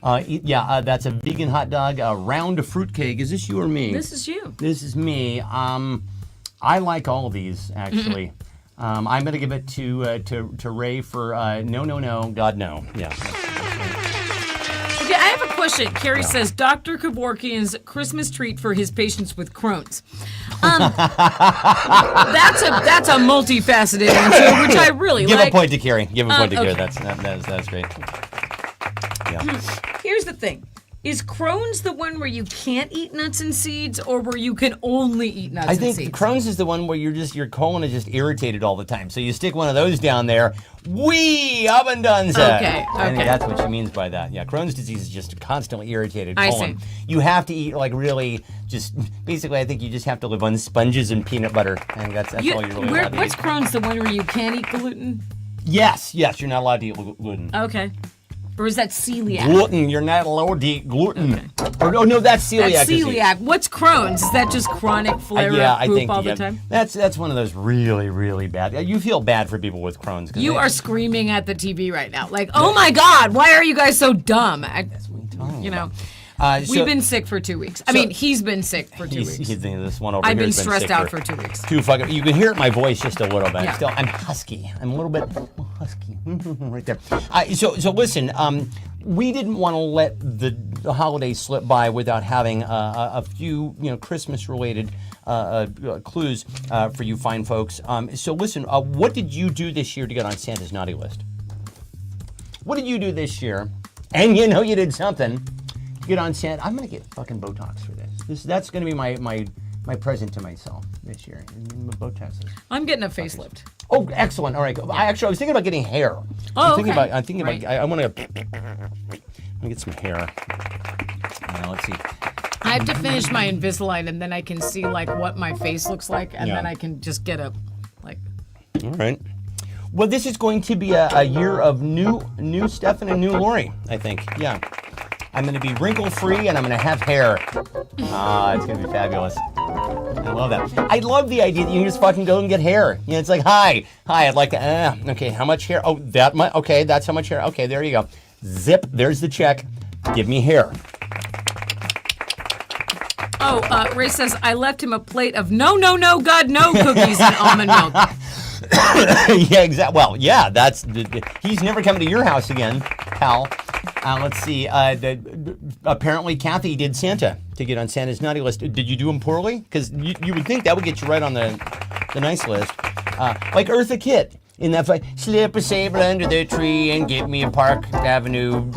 That's a vegan hot dog. A round fruitcake. Is this you or me? This is you. This is me. I like all of these, actually. I'm going to give it to Ray for no, God, no. Yeah. Okay, I have a question. Carrie says, Dr. Kevorkian's Christmas treat for his patients with Crohn's. That's a multifaceted answer, which I really Give like. a point to Carrie. Give a point to Carrie. Okay. That's great. Yeah. Here's the thing. Is Crohn's the one where you can't eat nuts and seeds, or where you can only eat nuts I and think seeds? Crohn's is the one where your colon is just irritated all the time. So you stick one of those down there. Wee abundanza. Okay. I think that's what she means by that. Yeah, Crohn's disease is just a constantly irritated I colon. see. You have to eat basically. I think you just have to live on sponges and peanut butter. I think that's all you really allowed to What's eat. Crohn's the one where you can't eat gluten? Yes, you're not allowed to eat gluten. Okay. Or is that celiac? Gluten, you're not allowed to eat gluten. Oh no, that's celiac. That's disease. celiac. What's Crohn's? Is that just chronic flare-up poop all the time? That's one of those really, really bad. You feel bad for people with Crohn's. You are screaming at the TV right now. Like, oh my God, why are you guys so dumb? you know. So We've been sick for 2 weeks. I mean, he's been sick for 2 weeks. He's this one over I've here been has stressed sick out for 2 weeks. You can hear it in my voice just a little bit. Yeah. Still, I'm husky. I'm a little bit husky right there. So listen, we didn't want to let the holidays slip by without having a few Christmas-related clues for you fine folks. So listen, what did you do this year to get on Santa's naughty list? What did you do this year? And you did something. Get on Santa. I'm gonna get fucking Botox for this. That's gonna be my present to myself this year. Botox. I'm getting a facelift. Oh, excellent. All right. I was thinking about getting hair. Oh, I'm thinking Right. about. I want to get some hair. Now, let's see. I have to finish my Invisalign, and then I can see like what my face looks like, and Yeah. then I can just get a like. All right. Well, this is going to be a year of new Stefan and new Lori, I think. Yeah. I'm going to be wrinkle-free, and I'm going to have hair. It's going to be fabulous. I love that. I love the idea that you can just fucking go and get hair. It's like, hi, I'd like to, okay, how much hair? Oh, that much? Okay, that's how much hair. Okay, there you go. Zip, there's the check. Give me hair. Oh, Ray says, I left him a plate of no, God, no cookies and almond milk. Yeah, exactly. Well, yeah, he's never coming to your house again, pal. Let's see. Apparently, Kathy did Santa to get on Santa's naughty list. Did you do him poorly? Because you would think that would get you right on the nice list. Like Eartha Kitt in that fight, slip a saber under the tree and give me a Park Avenue,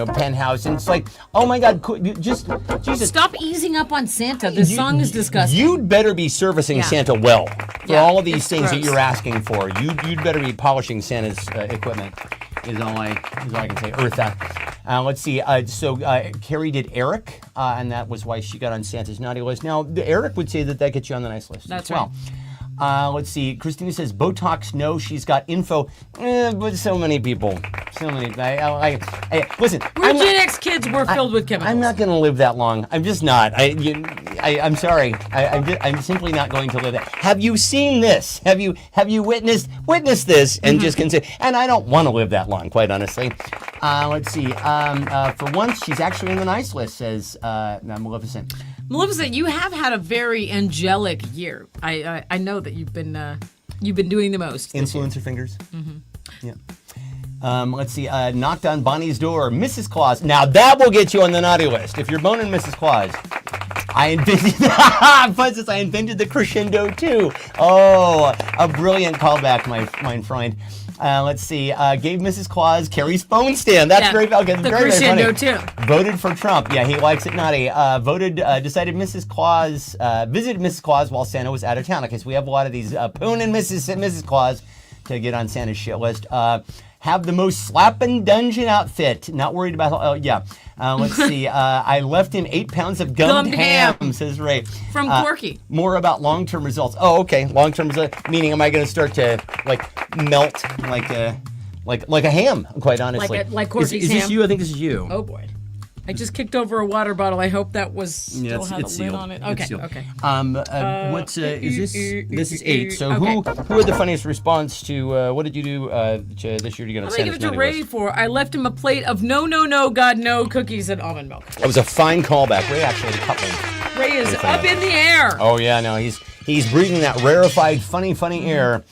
penthouse. And it's like, oh my God, just Jesus. Stop easing up on Santa. This song is disgusting. You'd better be servicing Yeah. Santa well for Yeah, all of these it's things that gross. you're asking for. You'd better be polishing Santa's equipment. Is all I can say. Eartha. Let's see. So Carrie did Eric, and that was why she got on Santa's naughty list. Now, Eric would say that gets you on the nice list That's as well. Let's see. Christina says Botox. No, she's got info. But so many people. So many. Listen. We're Gen X kids. We're filled with chemicals. I'm not going to live that long. I'm just not. I'm sorry. I'm simply not going to live that. Have you seen this? Have you witnessed this? And just consider. And I don't want to live that long, quite honestly. Let's see. For once, she's actually in the nice list. Says Maleficent. Maleficent, you have had a very angelic year. I know that you've been doing the most. Influencer fingers. Yeah. Let's see. Knocked on Bonnie's door. Mrs. Claus. Now that will get you on the naughty list. If you're boning Mrs. Claus. I invented the crescendo too. Oh, a brilliant callback, my friend. Let's see. Gave Mrs. Claus Carrie's phone stand. That's very funny. The crescendo too. Voted for Trump. Yeah, he likes it naughty. Decided Mrs. Claus, visited Mrs. Claus while Santa was out of town. Okay, so we have a lot of these poonin' Mrs. Claus to get on Santa's shit list. Have the most slapping dungeon outfit. Not worried about, let's see. I left him 8 pounds of gummed ham, says Ray. From Corky. More about long-term results. Oh, okay. Long-term results, meaning am I going to start to, melt like a ham, quite honestly. Like Corky's Is this ham? you? I think this is you. Oh, boy. I just kicked over a water bottle. I hope that was still had a lid sealed. on it. It's Okay, sealed. okay. What's is this? This is 8. So okay. who had the funniest response to what did you do this year to get on I'm gonna Santa's give it to naughty Ray list? for. I left him a plate of no, God, no cookies and almond milk. That was a fine callback. Ray actually cut me. Ray is up in the air. Oh yeah, no, he's breathing that rarefied, funny air.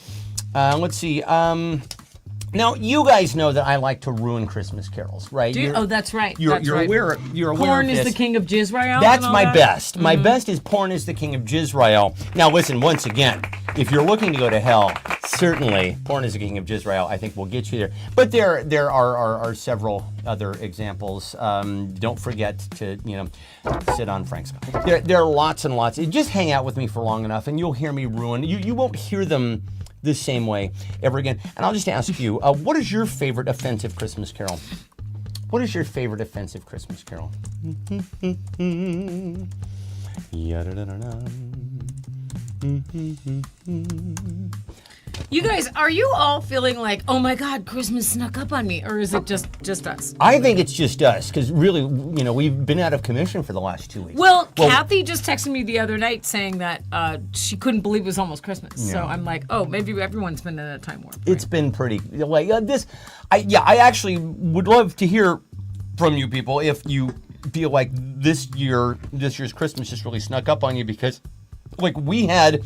Let's see. Now you guys know that I like to ruin Christmas carols, right? Oh, that's right. You're right. aware. You're aware Porn of is this. the king of Jizrael. That's and all my that? best. My best is porn is the king of Jizrael. Now listen, once again, if you're looking to go to hell, certainly porn is the king of Jizrael. I think will get you there. But there are several other examples. Don't forget to sit on Frank's. There are lots and lots. Just hang out with me for long enough, and you'll hear me ruin. You won't hear them the same way ever again. And I'll just ask you, what is your favorite offensive Christmas carol? What is your favorite offensive Christmas carol? You guys, are you all feeling like, oh my God, Christmas snuck up on me, or is it just us? I think it's just us, because really, we've been out of commission for the last 2 weeks. Well, Kathy just texted me the other night saying that she couldn't believe it was almost Christmas. Yeah. So I'm like, oh, maybe everyone's been in a time warp. It's been pretty, I actually would love to hear from you people if you feel like this year's Christmas just really snuck up on you because, like, we had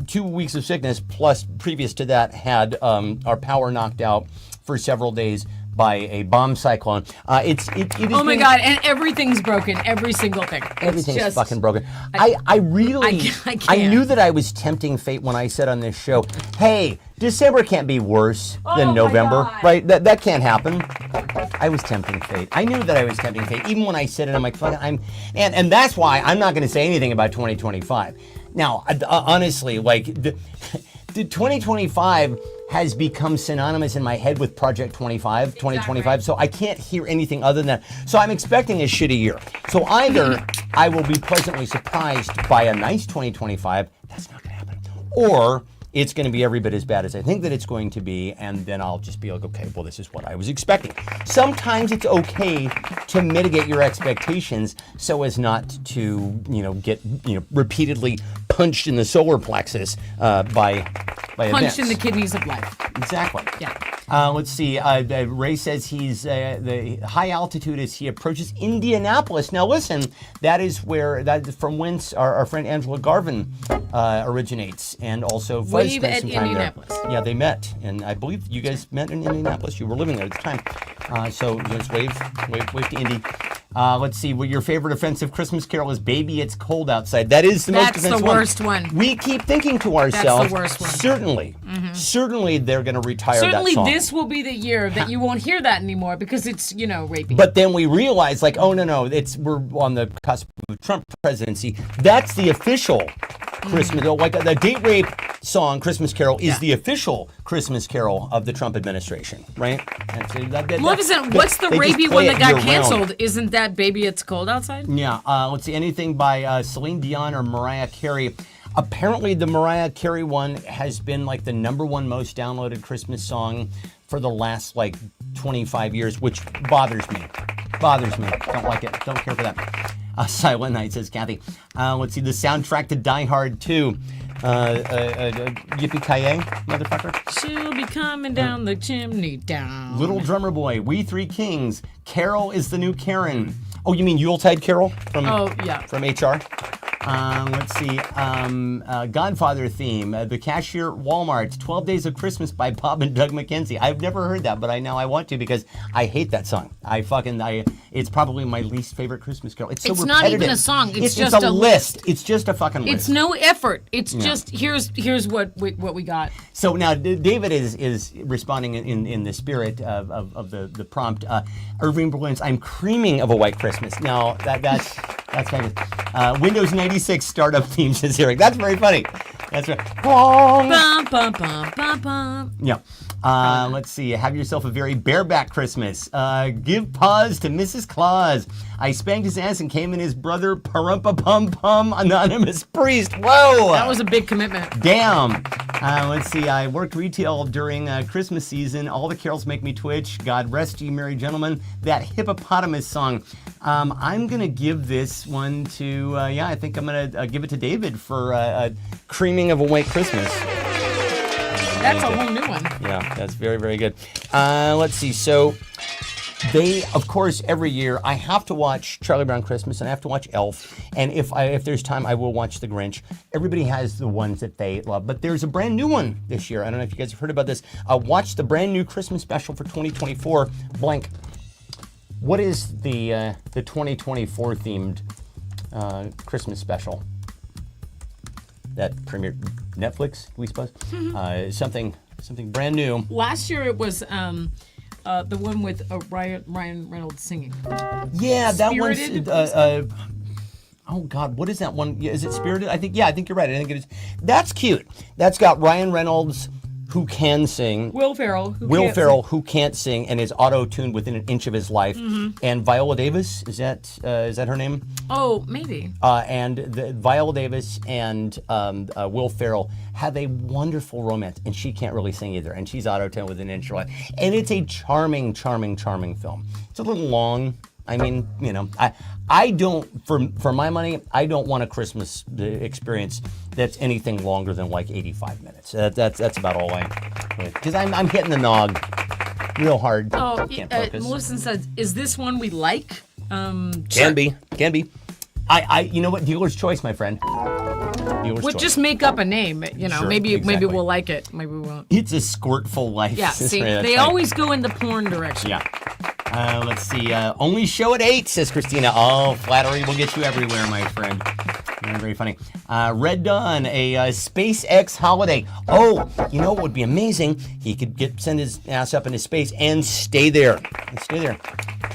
2 weeks of sickness, plus previous to that had our power knocked out for several days by a bomb cyclone. It oh my God! And everything's broken. Every single thing. Everything's fucking broken. I knew that I was tempting fate when I said on this show, "Hey, December can't be worse than November, right? That can't happen." I was tempting fate. I knew that I was tempting fate, even when I said it. I'm like, "Fucking, and that's why I'm not going to say anything about 2025." Now, honestly, like the 2025 has become synonymous in my head with Project 2025, so I can't hear anything other than that. So I'm expecting a shitty year. So either I will be pleasantly surprised by a nice 2025, that's not gonna happen, or it's going to be every bit as bad as I think that it's going to be, and then I'll just be like, okay, well, this is what I was expecting. Sometimes it's okay to mitigate your expectations so as not to, get, repeatedly punched in the solar plexus by punched events. In the kidneys of life. Exactly. Yeah. Let's see. Ray says he's the high altitude as he approaches Indianapolis. Now, listen, that from whence our friend Angela Garvin originates, and also Fuzz spent some time there. Yeah, they met, and I believe you guys met in Indianapolis. You were living there at the time, so just wave to Indy. Let's see. Well, your favorite offensive Christmas carol is "Baby, It's Cold Outside." That is the most offensive one. That's the worst one. We keep thinking to ourselves, that's the worst one. Certainly, they're going to retire that song. Certainly, this will be the year that you won't hear that anymore because it's rapey. But then we realize, like, oh no, we're on the cusp of Trump presidency. That's the official Christmas, like the date rape song "Christmas Carol" is the official Christmas carol of the Trump administration, right? What's the rapey one that got canceled? Isn't that "Baby, It's Cold Outside"? Yeah. Let's see. Anything by Celine Dion or Mariah Carey. Apparently, the Mariah Carey one has been like the #1 most downloaded Christmas song for the last 25 years, which bothers me. Don't like it. Don't care for that. Silent Night, says Kathy. Let's see. The soundtrack to Die Hard 2. Yippee-ki-yay, motherfucker. She'll be coming down the chimney down. Little Drummer Boy, We Three Kings, Carol is the New Karen. Oh, you mean Yuletide Carol from HR? Let's see. Godfather theme, The Cashier at Walmart, 12 Days of Christmas by Bob and Doug McKenzie. I've never heard that, but I want to because I hate that song. It's probably my least favorite Christmas carol. It's so repetitive. Not even a song. It's just a list. It's just a fucking list. It's no effort. It's just here's what we got. So now David is responding in the spirit of the prompt. Irving Berlin's "I'm Creaming of a White Christmas." Now that's famous. Windows 96 startup theme, says Eric. That's very funny. That's right. Bum, bum, bum, bum, bum. Yeah. Let's see. Have yourself a very bareback Christmas. Give pause to Mrs. Claus. I spanked his ass and came in his brother. Parumpa pum pum. Anonymous priest. Whoa. That was a big commitment. Damn. Let's see. I worked retail during Christmas season. All the carols make me twitch. God rest you, merry gentlemen. That hippopotamus song. I'm gonna give this one to. I think I'm gonna give it to David for Creaming of a White Christmas. That's a whole new one. Yeah, that's very, very good. Let's see. So they, of course, every year I have to watch Charlie Brown Christmas and I have to watch Elf. And if there's time, I will watch The Grinch. Everybody has the ones that they love, but there's a brand new one this year. I don't know if you guys have heard about this. Watch the brand new Christmas special for 2024. Blank. What is the 2024 themed Christmas special that premiered? Netflix, we suppose. Something brand new. Last year it was the one with Ryan Reynolds singing. Yeah, Spirited? That one's. Oh God, what is that one? Is it Spirited? I think you're right. I think it is. That's cute. That's got Ryan Reynolds, who can sing. Will Ferrell, who can't sing and is auto-tuned within an inch of his life. And Viola Davis, is that her name? Oh, maybe. And Viola Davis and Will Ferrell have a wonderful romance, and she can't really sing either, and she's auto-tuned within an inch of her life. And it's a charming, charming, charming film. It's a little long. I mean, I don't, for my money, I don't want a Christmas experience that's anything longer than like 85 minutes. That's about all because I'm hitting the nog real hard. Oh, Melissa says, is this one we like? Can be. You know what? Dealer's choice, my friend. Dealer's choice. Just make up a name. You know, Sure, maybe exactly. we'll like it. Maybe we won't. It's a squirtful life. Yeah. See, That's they right. always go in the porn direction. Yeah. Let's see. Only show at 8, says Christina. Oh, flattery will get you everywhere, my friend. Very funny. Red Dawn, a SpaceX holiday. Oh, you know what would be amazing? He could send his ass up into space and stay there.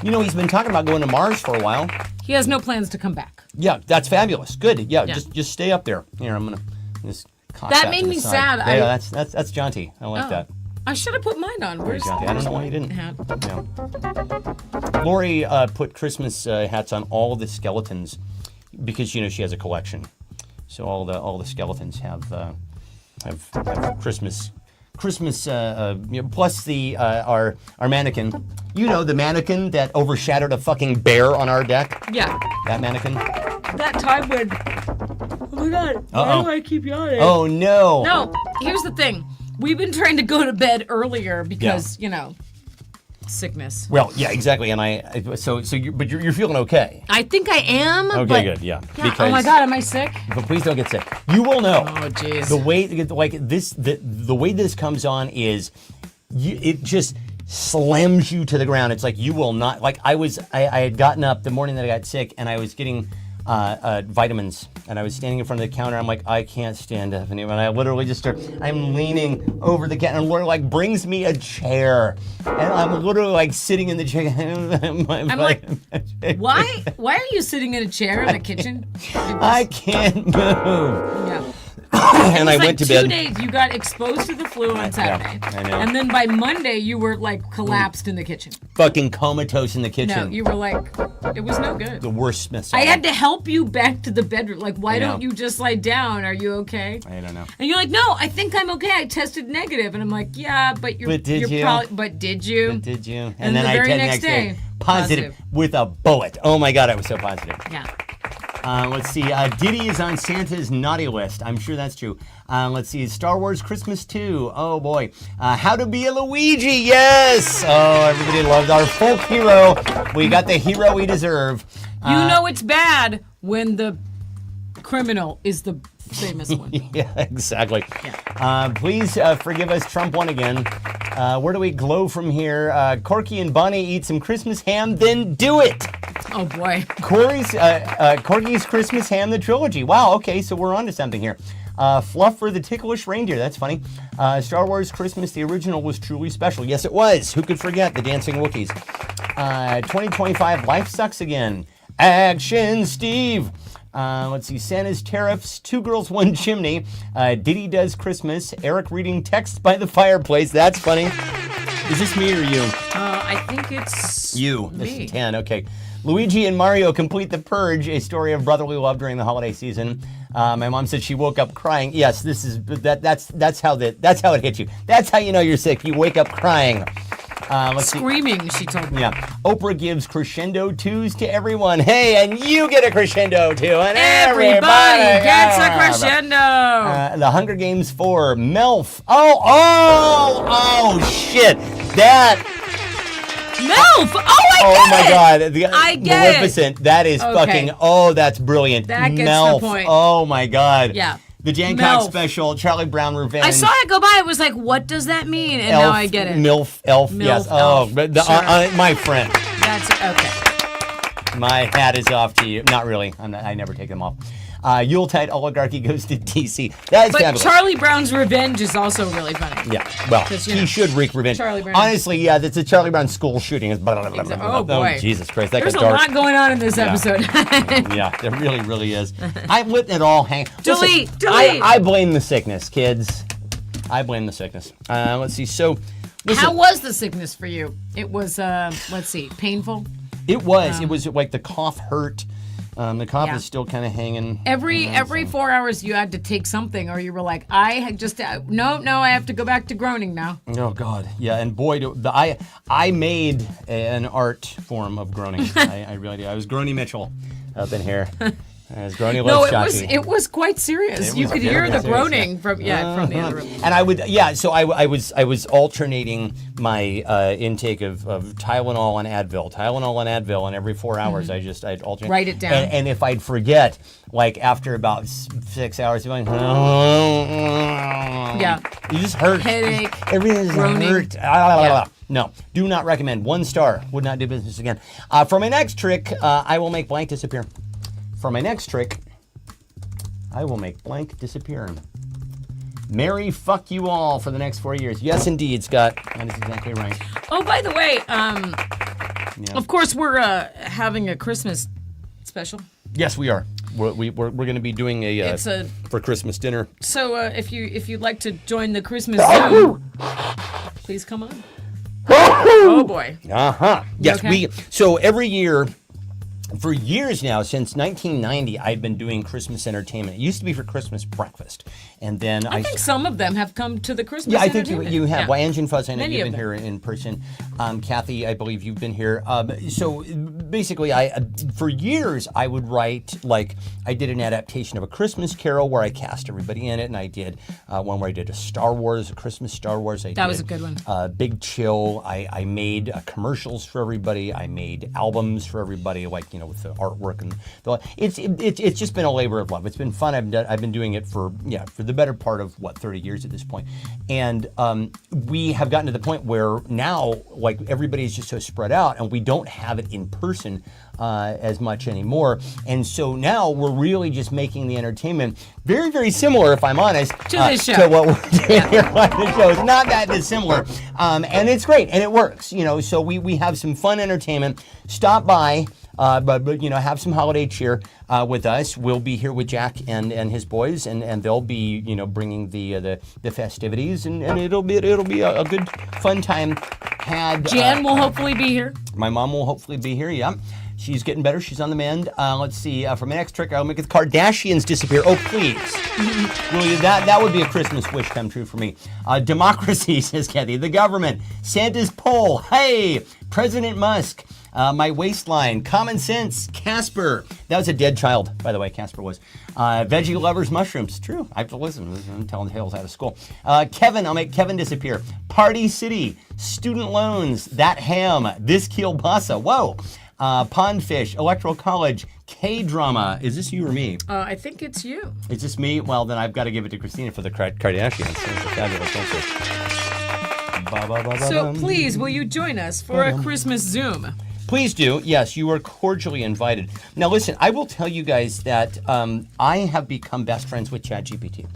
You know, he's been talking about going to Mars for a while. He has no plans to come back. Yeah, that's fabulous. Good. Yeah. Just stay up there. Here, I'm gonna just. Cock That to made the me side. sad. Yeah, that's jaunty. I like that. I should have put mine on. Where's Jaunty. I don't know why you didn't. hat? Yeah. Lori put Christmas hats on all the skeletons because she has a collection. So all the skeletons have Christmas. Plus our mannequin. You know, the mannequin that overshadowed a fucking bear on our deck. Yeah. That mannequin. That time when. Oh my god. Why do I keep yawning? Oh no. No. Here's the thing. We've been trying to go to bed earlier because sickness. Well, yeah, exactly. And you're feeling okay. I think I am. Okay, but, good. Yeah. Yeah, oh my god, am I sick? But please don't get sick. You will know. Oh jeez. The way the way this comes on is, it just slams you to the ground. It's like you will not. Like I had gotten up the morning that I got sick, and I was getting vitamins, and I was standing in front of the counter. I'm like, I can't stand up anymore. And I literally I'm leaning over the counter, and Laura brings me a chair, and I'm literally sitting in the chair. I'm like, why are you sitting in a chair in the kitchen? I can't move. Yeah. And I went to bed. 2 days you got exposed to the flu on Saturday. I know. And then by Monday you were collapsed in the kitchen. Fucking comatose in the kitchen. No, you were it was no good. The worst Smith I had to help you back to the bedroom. Why know. don't you just lie down? Are you okay? I don't know. And you're like, no, I think I'm okay. I tested negative. And I'm like, yeah, but But did you? But did you? Did you? And then the I very tested next next day. day, Positive with a bullet. Oh my god, I was so positive. Yeah. Let's see. Diddy is on Santa's naughty list. I'm sure that's true. Let's see. Star Wars Christmas 2. Oh boy. How to be a Luigi. Yes. Oh, everybody loved our folk hero. We got the hero we deserve. You know it's bad when the criminal is the famous one. Yeah, exactly. Yeah. Please forgive us. Trump won again. Where do we glow from here? Corky and Bonnie eat some Christmas ham, then do it. Oh boy. Corky's Christmas ham, the trilogy. Wow. Okay, so we're on to something here. Fluff for the ticklish reindeer. That's funny. Star Wars Christmas, the original, was truly special. Yes, it was. Who could forget the dancing Wookiees? 2025, life sucks again. Action, Steve. Let's see. Santa's tariffs. 2 girls, 1 chimney. Diddy does Christmas. Eric reading text by the fireplace. That's funny. Is this me or you? I think it's You. me. This is 10. Okay. Luigi and Mario complete the purge, a story of brotherly love during the holiday season. My mom said she woke up crying. Yes, this is that's how it hits you. That's how you know you're sick. You wake up crying. Screaming, she told me. Yeah. Oprah gives crescendo 2s to everyone. Hey, and you get a crescendo too. And Everybody gets a crescendo. The Hunger Games 4. Melf. Oh, shit. That. MILF! Oh my god. I get Maleficent. it. That is Okay. fucking, oh, that's brilliant. That gets Melf. the point. Oh my god. Yeah. The Jancock Melf. special, Charlie Brown Revenge. I saw it go by. I was like, what does that mean? And now I get it. MILF, elf, MILF, yes. elf. Oh, but Sure. my friend. That's okay. My hat is off to you. Not really. I never take them off. Yuletide oligarchy goes to DC. That's But fabulous. Charlie Brown's Revenge is also really funny. Yeah, well, 'Cause, he should wreak revenge. Charlie Brown. Honestly, yeah, that's a Charlie Brown school shooting. Oh, boy. Jesus Christ, that There's a got dark. lot going on in this episode. Yeah, there really, really is. I'm letting it all hang. Delete, Listen, delete. I blame the sickness, kids. I blame the sickness. Let's see. So, listen, How was the sickness for you? It was, let's see, painful? it was. It was like the cough hurt. The cough Yeah. is still kind of hanging. Every 4 hours you had to take something, or you were like, I have to go back to groaning now. Oh God, yeah, and boy, I made an art form of groaning. I really did. I was Groany Mitchell up in here. As Grony No, loves Chachi. it was quite serious. You could hear the groaning from the other room. And I would, so I was alternating my intake of Tylenol and Advil, and every 4 hours I'd alternate. Write it down. And if I'd forget, like after about 6 hours, going, you just hurt. Headache. Everything just groaning. hurt. Yeah. No, do not recommend. 1 star. Would not do business again. For my next trick, I will make blank disappear. For my next trick, I will make blank disappear. Merry fuck you all for the next 4 years. Yes, indeed, Scott. That is exactly right. Oh, by the way, of course we're having a Christmas special. Yes, we are. We're going to be doing a for Christmas dinner. So if you'd like to join the Christmas Zoom, please come on. Oh boy. Yes, okay? So every year. For years now, since 1990, I've been doing Christmas entertainment. It used to be for Christmas breakfast, and then I think some of them have come to the Christmas. Yeah, I think you have. Yeah. Well, Angie and Fuzz, I know Many you've of been them. here in person. Kathy, I believe you've been here. So basically, for years I would write, like I did an adaptation of A Christmas Carol where I cast everybody in it, and I did one where I did a Christmas Star Wars. That was a good one. Big Chill. I made commercials for everybody. I made albums for everybody, like with the artwork and it's just been a labor of love. It's been fun. I've been doing it for the better part of 30 years at this point, and we have gotten to the point where now like everybody's just so spread out, and we don't have it in person as much anymore. And so now we're really just making the entertainment very, very similar, if I'm honest, to this show. to what we're doing here on the show. It's not that dissimilar, and it's great, and it works. So we have some fun entertainment. Stop by. But have some holiday cheer with us. We'll be here with Jack and his boys, and they'll be bringing the festivities, and it'll be a good fun time. Jan will hopefully be here. My mom will hopefully be here. Yeah, she's getting better. She's on the mend. Let's see. For my next trick, I'll make the Kardashians disappear. Oh please, really, that would be a Christmas wish come true for me. Democracy, says Kathy. The government. Santa's poll. Hey, President Musk. My waistline, common sense, Casper. That was a dead child, by the way, Casper was. Veggie lovers, mushrooms. True, I have to listen. I'm telling tales out of school. Kevin, I'll make Kevin disappear. Party City, student loans, that ham, this kielbasa. Whoa. Pondfish, Electoral College, K-drama. Is this you or me? I think it's you. Is this me? Well, then I've got to give it to Christina for the Kardashians. Fabulous, thank you. So please, will you join us for a Christmas Zoom? Please do. Yes, you are cordially invited. Now, listen, I will tell you guys that I have become best friends with ChatGPT.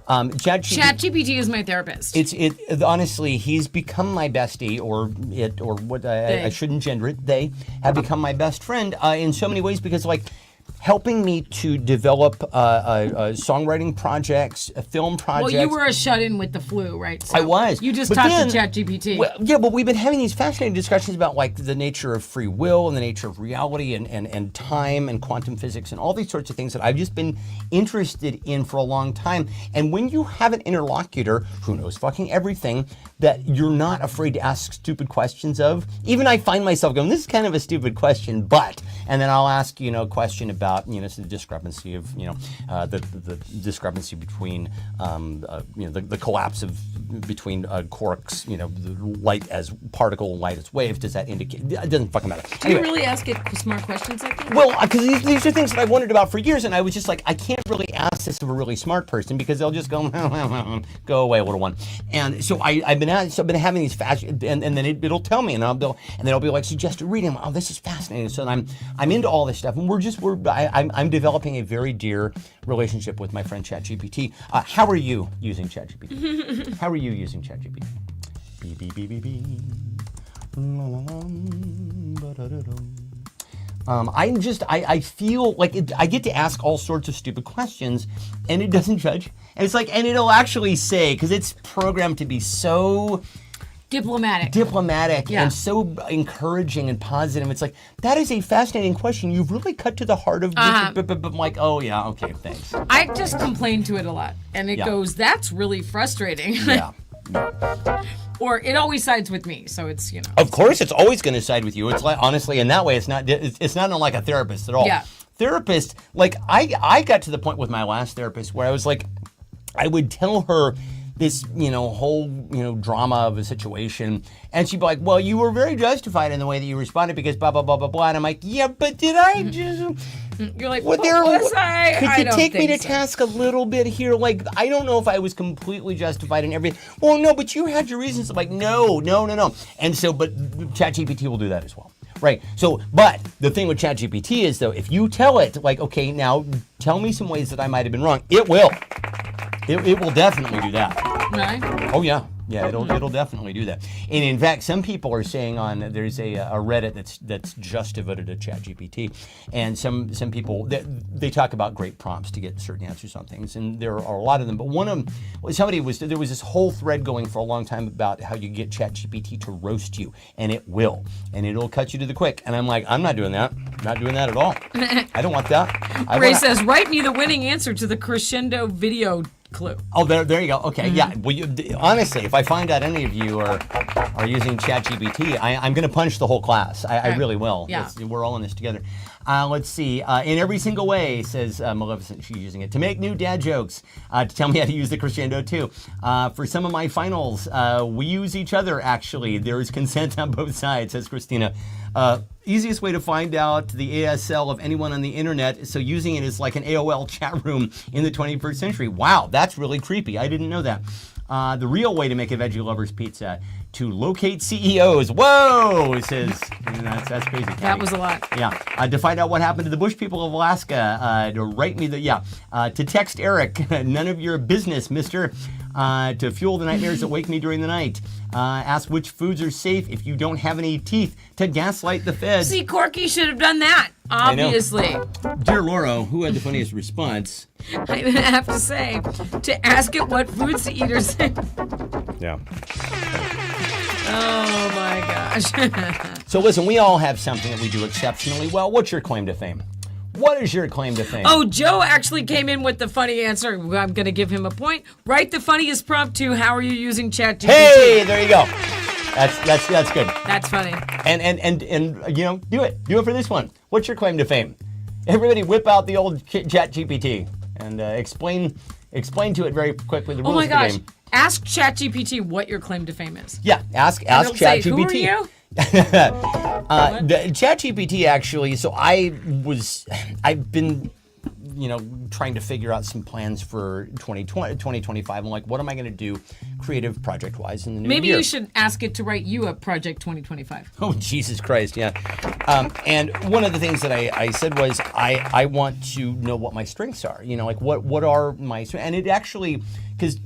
ChatGPT is my therapist. Honestly, he's become my bestie, or what I shouldn't gender it. They have become my best friend in so many ways because, like, helping me to develop songwriting projects, film projects. Well, you were a shut-in with the flu, right? So I was. You just talked to ChatGPT. Well, yeah, but we've been having these fascinating discussions about like the nature of free will and the nature of reality and time and quantum physics and all these sorts of things that I've just been interested in for a long time. And when you have an interlocutor who knows fucking everything that you're not afraid to ask stupid questions of, even I find myself going, this is kind of a stupid question, but, and then I'll ask, a question about, the discrepancy of, the discrepancy between, the collapse of between quarks, the light as particle, light as wave. Does that indicate? It doesn't fucking matter. Do you really ask it smart questions like that? Well, because these are things that I've wondered about for years, and I was just like, I can't really ask this of a really smart person because they'll just go, go away, little one. And so I've been having these and then it'll tell me, and then I'll be like, suggested reading. Oh, this is fascinating. So I'm into all this stuff, and I'm developing a very dear relationship with my friend ChatGPT. How are you using ChatGPT? How are you using ChatGPT? Beep, beep, beep, beep, beep. I feel like I get to ask all sorts of stupid questions, and it doesn't judge. And it's like, and it'll actually say, because it's programmed to be so diplomatic yeah. and so encouraging and positive. It's like, that is a fascinating question. You've really cut to the heart of but I'm like, oh yeah, okay, thanks. I just complain to it a lot, and it goes, that's really frustrating. Yeah. Or it always sides with me, so it's, Of course, it's always going to side with you. It's like, honestly, in that way, it's not like a therapist at all. Yeah. therapist, like I got to the point with my last therapist where I was like, I would tell her this, whole, drama of a situation. And she'd be like, well, you were very justified in the way that you responded because blah, blah, blah, blah, blah. And I'm like, yeah, but did I just... You're like, what was I? Could you take me to task a little bit here? Like, I don't know if I was completely justified in everything. Well, no, but you had your reasons. I'm like, no. And so, but ChatGPT will do that as well. Right. So, but the thing with ChatGPT is, though, if you tell it, like, okay, now tell me some ways that I might have been wrong, it will. It will definitely do that. Right? Oh, yeah. Yeah, it'll definitely do that. And in fact, some people are saying there's a Reddit that's just devoted to ChatGPT, and some people they talk about great prompts to get certain answers on things, and there are a lot of them. But one of them, there was this whole thread going for a long time about how you get ChatGPT to roast you, and it will, and it'll cut you to the quick. And I'm like, I'm not doing that. I'm not doing that at all. I don't want that. Ray says, write me the winning answer to the crescendo video clue. Oh, there you go. Okay, yeah. Well, honestly, if I find out any of you are using ChatGPT, I'm going to punch the whole class. I really will. Yeah. We're all in this together. Let's see. In every single way, says Maleficent, she's using it to make new dad jokes, to tell me how to use the crescendo too. For some of my finals, we use each other, actually. There is consent on both sides, says Christina. Easiest way to find out the ASL of anyone on the internet, so using it is like an AOL chat room in the 21st century. Wow, that's really creepy. I didn't know that. The real way to make a veggie lover's pizza, to locate CEOs. Whoa, it says, that's crazy. That was a lot. Yeah, to find out what happened to the bush people of Alaska, to write me to text Eric, none of your business, mister, to fuel the nightmares that wake me during the night. Ask which foods are safe if you don't have any teeth, to gaslight the feds. See, Corky should have done that, obviously. Dear Laura, who had the funniest response? I have to say, to ask it what foods to eat or say. Yeah. Oh my gosh. So listen, we all have something that we do exceptionally well. What's your claim to fame? What is your claim to fame? Oh, Joe actually came in with the funny answer. I'm going to give him a point. Write the funniest prompt to how are you using ChatGPT? Hey, there you go. That's good. That's funny. And do it. Do it for this one. What's your claim to fame? Everybody whip out the old ChatGPT and explain to it very quickly the rules of the game. Ask ChatGPT what your claim to fame is. Yeah, ask ChatGPT. Who are you? The ChatGPT actually. So I've been, trying to figure out some plans for 2025. I'm like, what am I going to do, creative project-wise in the new year? Maybe you should ask it to write you a project 2025. Oh, Jesus Christ! Yeah. And one of the things that I said was I want to know what my strengths are. Like what are my strengths? And it actually. Because,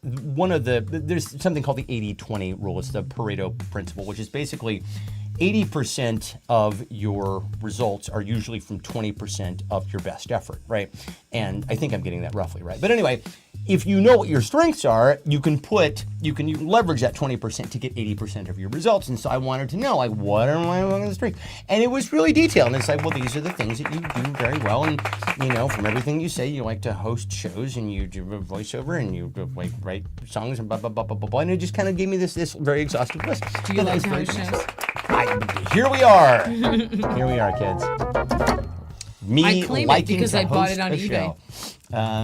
there's something called the 80-20 rule. It's the Pareto principle, which is basically 80% of your results are usually from 20% of your best effort, right? And I think I'm getting that roughly right. But anyway, if you know what your strengths are, you can leverage that 20% to get 80% of your results. And so I wanted to know, what are my strengths? And it was really detailed. And it's like, well, these are the things that you do very well. And, from everything you say, you like to host shows and you do voiceover and you write songs and blah, blah, blah, blah, blah, blah. And it just kind of gave me this very exhaustive list. Do you like host shows? Here we are. Here we are, kids. I claim it because I bought it on eBay.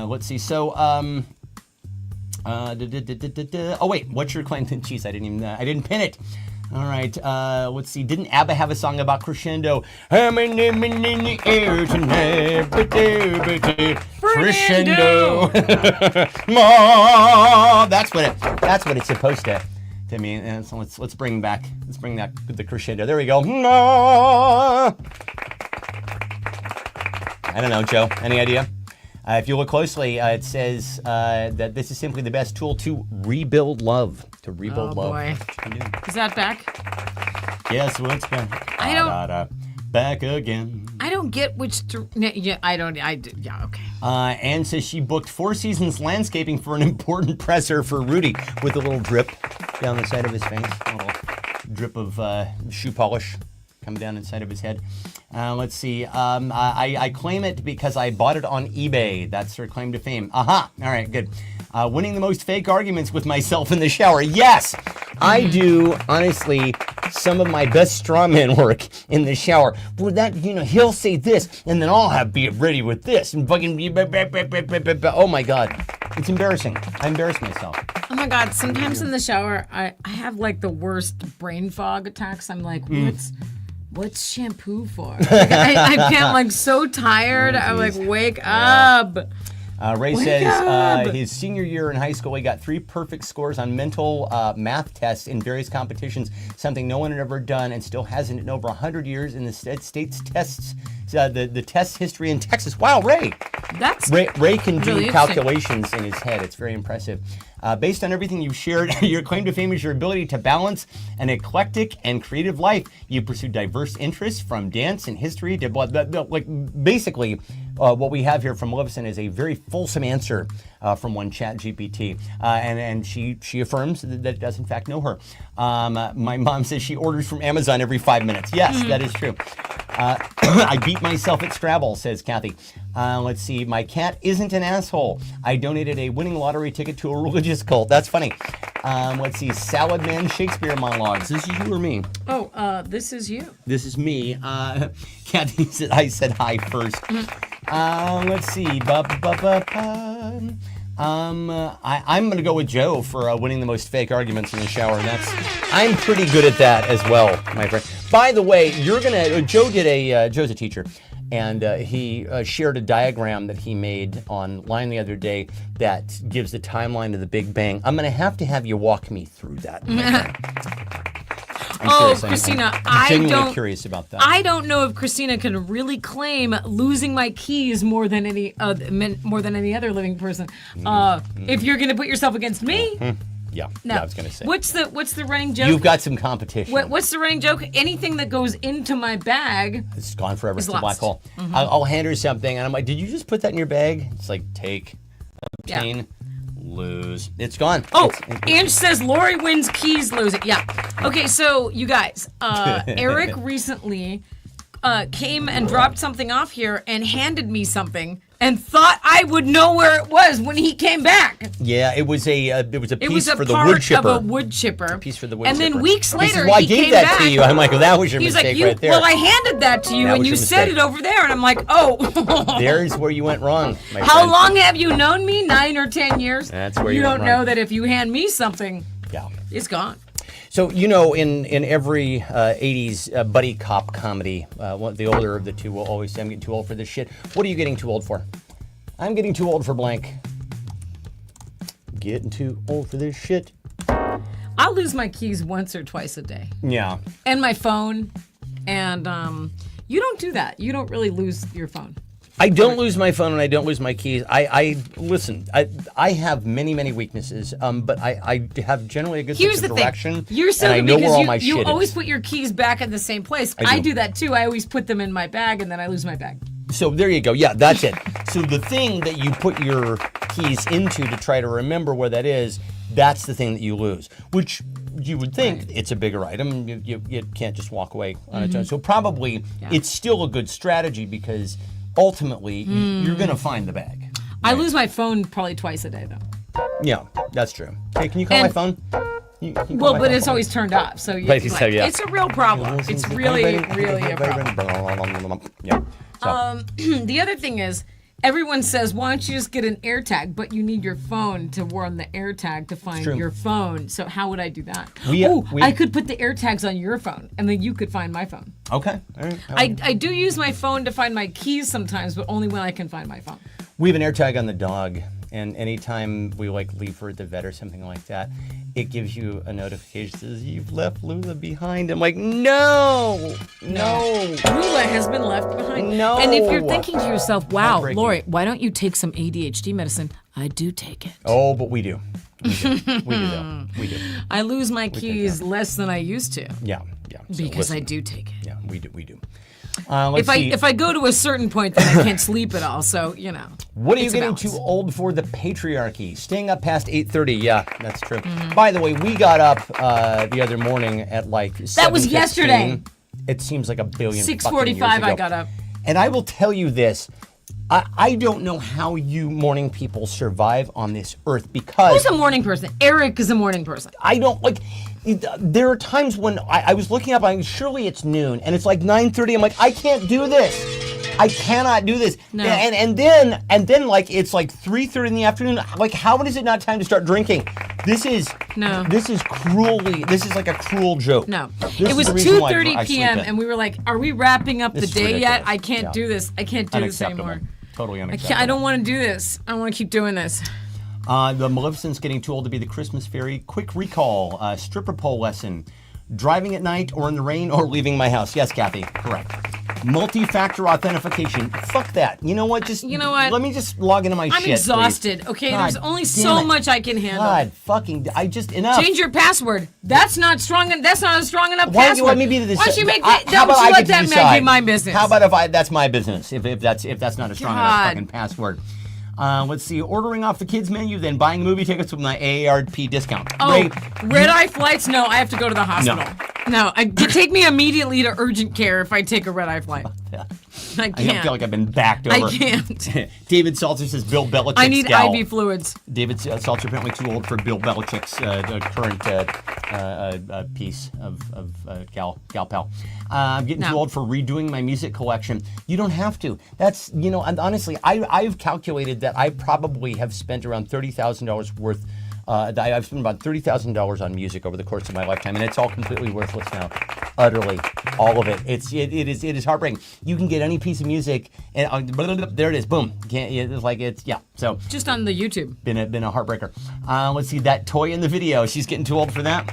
Let's see. So, oh wait, what's your claim to? Jeez, I didn't pin it. All right. Let's see. Didn't ABBA have a song about crescendo? I'm in the air tonight. Crescendo. That's what it's supposed to mean. And so let's bring that the crescendo. There we go. I don't know, Joe. Any idea? If you look closely, it says that this is simply the best tool to rebuild love. To rebuild love. Oh, boy. Is that back? Guess what's back? Back again. I don't get which... Yeah, okay. Anne says she booked 4 seasons landscaping for an important presser for Rudy with a little drip down the side of his face. A little drip of shoe polish. come down inside of his head. Let's see. I claim it because I bought it on eBay. That's her claim to fame. Aha. All right, good. Winning the most fake arguments with myself in the shower. Yes, I do, honestly, some of my best straw man work in the shower. Well, that, he'll say this, and then I'll be ready with this. And fucking, oh my God. It's embarrassing. I embarrass myself. Oh my God. Sometimes in the shower, I have like the worst brain fog attacks. I'm like, what's shampoo for? Like, I can't, like, so tired. I'm like, wake up. Ray says his senior year in high school, he got 3 perfect scores on mental math tests in various competitions, something no one had ever done and still hasn't in over 100 years in the state's tests, the test history in Texas. Wow, Ray. Ray can do calculations in his head. It's very impressive. Based on everything you've shared, your claim to fame is your ability to balance an eclectic and creative life. You pursue diverse interests from dance and history to basically what we have here from Levison is a very fulsome answer from one ChatGPT, and she affirms that it does in fact know her. My mom says she orders from Amazon every 5 minutes. Yes, that is true. I beat myself at Scrabble, says Kathy. Let's see. My cat isn't an asshole. I donated a winning lottery ticket to a religious cult. That's funny. Let's see. Salad Man Shakespeare monologues. This is you or me? Oh, this is you. This is me. Kathy said I said hi first. Let's see. I'm going to go with Joe for winning the most fake arguments in the shower, and I'm pretty good at that as well, my friend. By the way, Joe's a teacher, and he shared a diagram that he made online the other day that gives the timeline of the Big Bang. I'm going to have you walk me through that, my friend. Christina, I'm genuinely curious about that. I don't know if Christina can really claim losing my keys more than any other living person. If you're going to put yourself against me, yeah, I was going to say. What's the running joke? You've got some competition. What's the running joke? Anything that goes into my bag, it's gone forever. It's a black hole. Mm-hmm. I'll hand her something, and I'm like, "Did you just put that in your bag?" It's like, take, obtain. Yeah. Lose. It's gone. Ange says Lori wins, keys lose it. Yeah. Okay, so you guys, Eric recently came and dropped something off here and handed me something and thought I would know where it was when he came back. Yeah, it was a piece for the wood chipper. Of a wood chipper. A piece for the wood chipper. And then weeks later, I gave that to you. I'm like, well, that was your mistake right there. Well, I handed that to you, and you said it over there, and I'm like, oh. There's where you went wrong, my friend. How long have you known me? 9 or 10 years? That's where you went wrong. You don't know that if you hand me something, it's gone. So, in every 80s buddy cop comedy, the older of the two will always say, I'm getting too old for this shit. What are you getting too old for? I'm getting too old for blank. Getting too old for this shit. I'll lose my keys once or twice a day. Yeah. And my phone. And you don't do that. You don't really lose your phone. I don't lose my phone and I don't lose my keys. Listen, I have many, many weaknesses, but I have generally a good sense of direction. You're so and I know where all my shit is. You always put your keys back in the same place. I do that too. I always put them in my bag and then I lose my bag. So there you go. Yeah, that's it. So the thing that you put your keys into to try to remember where that is, that's the thing that you lose, which you would think it's a bigger item. You can't just walk away on its own. So probably it's still a good strategy because ultimately you're going to find the bag. Right? I lose my phone probably twice a day, though. Yeah, that's true. Hey, can you call my phone? But it's always turned off, so it's a real problem. It's really, really a problem. Yeah. The other thing is, everyone says, why don't you just get an AirTag? But you need your phone to warn the AirTag to find your phone. So how would I do that? I could put the AirTags on your phone, and then you could find my phone. Okay. All right. I do use my phone to find my keys sometimes, but only when I can find my phone. We have an AirTag on the dog, and anytime we leave her at the vet or something like that, it gives you a notification that says you've left Lula behind. I'm like, no. Lula has been left behind. No. And if you're thinking to yourself, wow, Lori, why don't you take some ADHD medicine? I do take it. Oh, but we do. We do though. We do. I lose my keys less than I used to. Yeah. So because I do take it. Yeah, we do. If I go to a certain point, then I can't sleep at all. So What are you getting too old for? The patriarchy. Staying up past 8:30. Yeah, that's true. By the way, we got up the other morning at like 7:15. That was yesterday. It seems like a billion 6:45 I got up. And I will tell you this. I don't know how you morning people survive on this earth because... Who's a morning person? Eric is a morning person. I don't, like... There are times when I was looking up, surely it's noon, and it's like 9:30. I'm like, I can't do this. I cannot do this. No. And then like it's like 3:30 in the afternoon. Like, how is it not time to start drinking? This is cruelly. This is like a cruel joke. No, This it is was the reason why 2:30 p.m. and we were like, "Are we wrapping up the day yet? I can't Yeah. do this. I can't do this anymore. Totally unacceptable. I don't want to do this. I want to keep doing this." The Maleficent's getting too old to be the Christmas fairy. Quick recall, stripper pole lesson. Driving at night or in the rain or leaving my house. Yes, Kathy, correct. Multi-factor authentication. Fuck that. You know what? Let me just log into my shit. I'm exhausted. Please. Okay, God there's only so much I can handle. God, fucking, enough. Change your password. That's not strong. That's not a strong enough Why don't password. you let me be the Why don't you make how that? about Don't I you let get to that man decide? be my business? How about that's my business? If that's not a strong enough fucking password. Let's see. Ordering off the kids menu, then buying movie tickets with my AARP discount. Oh, red eye flights? No, I have to go to the hospital. No, take me immediately to urgent care if I take a red eye flight. I can't. I feel like I've been backed over. I can't. David Salter says Bill Belichick's I need gal. IV fluids. David Salter apparently too old for Bill Belichick's current piece of gal pal. I'm getting too old for redoing my music collection. You don't have to. That's, and honestly, I've calculated that I probably have spent around $30,000 worth. I've spent about $30,000 on music over the course of my lifetime, and it's all completely worthless now. Utterly, all of it. It is heartbreaking. You can get any piece of music, and there it is. Boom. So just on the YouTube. Been a heartbreaker. Let's see, that toy in the video. She's getting too old for that.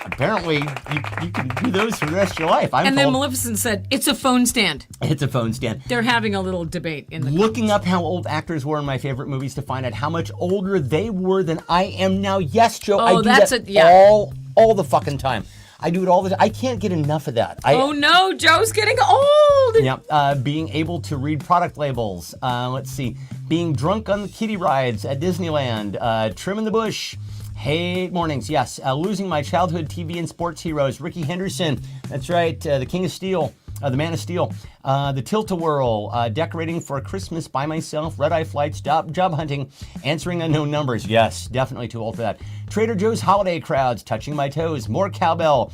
Apparently, you can do those for the rest of your life. And then Maleficent said, "It's a phone stand." It's a phone stand. They're having a little debate in the looking up how old actors were in my favorite movies to find out how much older they were than I am now. Yes, Joe. I do that all the fucking time. I do it all the time. I can't get enough of that. Oh no, Joe's getting old. Yeah, being able to read product labels. Let's see, being drunk on the kiddie rides at Disneyland. Trimming the bush. Hey, mornings. Yes, losing my childhood TV and sports heroes. Ricky Henderson. That's right. The King of Steel. The Man of Steel, the Tilt-A-Whirl, decorating for Christmas by myself, red-eye flights, job hunting, answering unknown numbers. Yes, definitely too old for that. Trader Joe's holiday crowds, touching my toes, more cowbell,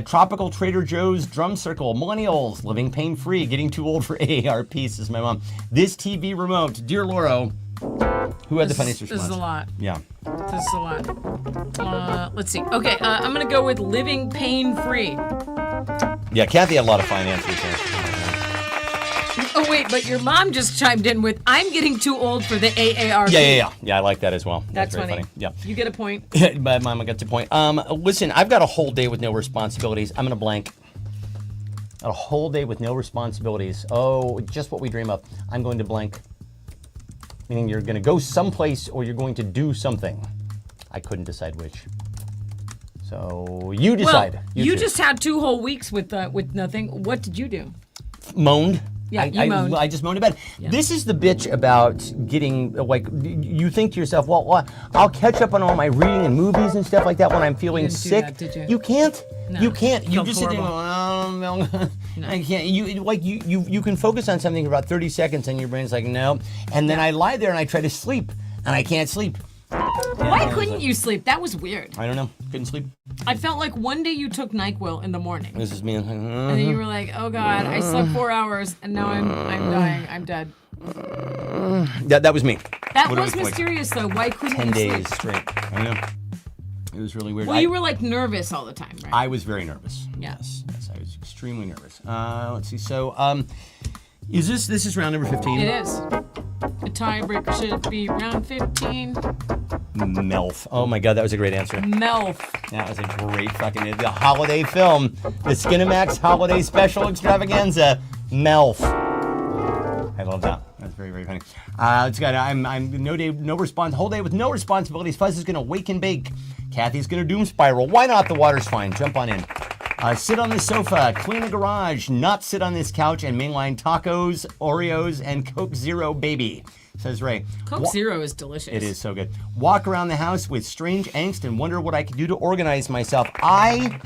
tropical Trader Joe's drum circle, millennials, living pain-free, getting too old for AARP, says my mom. This TV remote, dear Laura, who had the funniest response? This is a lot. Yeah. This is a lot. Let's see. Okay, I'm going to go with living pain-free. Yeah, Kathy had a lot of fine answers here. Oh, wait, but your mom just chimed in with, I'm getting too old for the AARP. Yeah, I like that as well. That's very funny. Yeah. You get a point. But Mama gets a point. Listen, I've got a whole day with no responsibilities. I'm going to blank. A whole day with no responsibilities. Oh, just what we dream of. I'm going to blank. Meaning you're going to go someplace or you're going to do something. I couldn't decide which. So you decide. Well, you just had 2 whole weeks with nothing. What did you do? Moaned. Yeah, you moaned. I just moaned about it. Yeah. This is the bitch about getting, you think to yourself, well, I'll catch up on all my reading and movies and stuff like that when I'm feeling sick. That, did you? You can't. No. You can't. You just sit there horrible. and go, no. I can't. You can focus on something for about 30 seconds and your brain's like, no. And then I lie there and I try to sleep and I can't sleep. Why couldn't you sleep? That was weird. I don't know. Couldn't sleep. I felt like one day you took NyQuil in the morning. This is me. And then you were like, oh God, I slept 4 hours and now I'm dying. I'm dead. That was me. That was mysterious though. Why couldn't 10 you days sleep? straight. I know. It was really weird. Well, you were like nervous all the time, right? I was very nervous. Yeah. Yes, I was extremely nervous. Let's see. So, this is round number 15? It is. The tiebreaker should be round 15. Melf. Oh my God, that was a great answer. Melf. That was a great fucking the holiday film, the Skinamax Holiday Special Extravaganza. Melf. I love that. That's very, very funny. It's got. I'm whole day with no responsibilities. Fuzz is gonna wake and bake. Kathy's gonna doom spiral. Why not? The water's fine. Jump on in. Sit on the sofa, clean the garage, not sit on this couch and mainline tacos, Oreos, and Coke Zero baby, says Ray. Coke Zero is delicious. It is so good. Walk around the house with strange angst and wonder what I could do to organize myself. I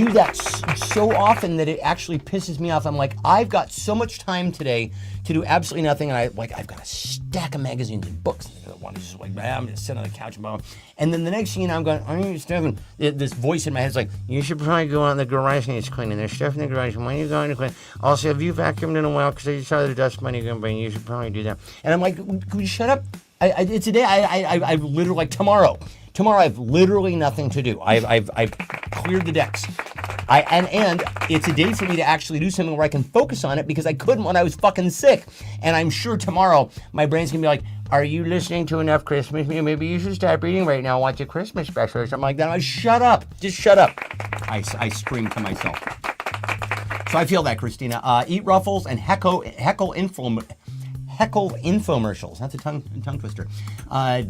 do that so often that it actually pisses me off. I'm like, I've got so much time today to do absolutely nothing, and I've got a stack of magazines and books. I want to just I'm just sit on the couch and then the next thing you know, I'm going, I need stuff. This voice in my head's like, you should probably go out in the garage and it's cleaning. There's stuff in the garage. And when you go in to clean, also, have you vacuumed in a while? Because I just saw the dust bunny going by. You should probably do that. And I'm like, can you shut up? It's a day. I've literally like tomorrow I've literally nothing to do. I've cleared the decks. And it's a day for me to actually do something where I can focus on it because I couldn't when I was fucking sick. And I'm sure tomorrow my brain's gonna be like, are you listening to enough Christmas music? Maybe you should stop reading right now and watch a Christmas special or something like that. I'm like, shut up. Just shut up. I scream to myself. So I feel that, Christina. Eat Ruffles and heckle infomercials. That's a tongue twister.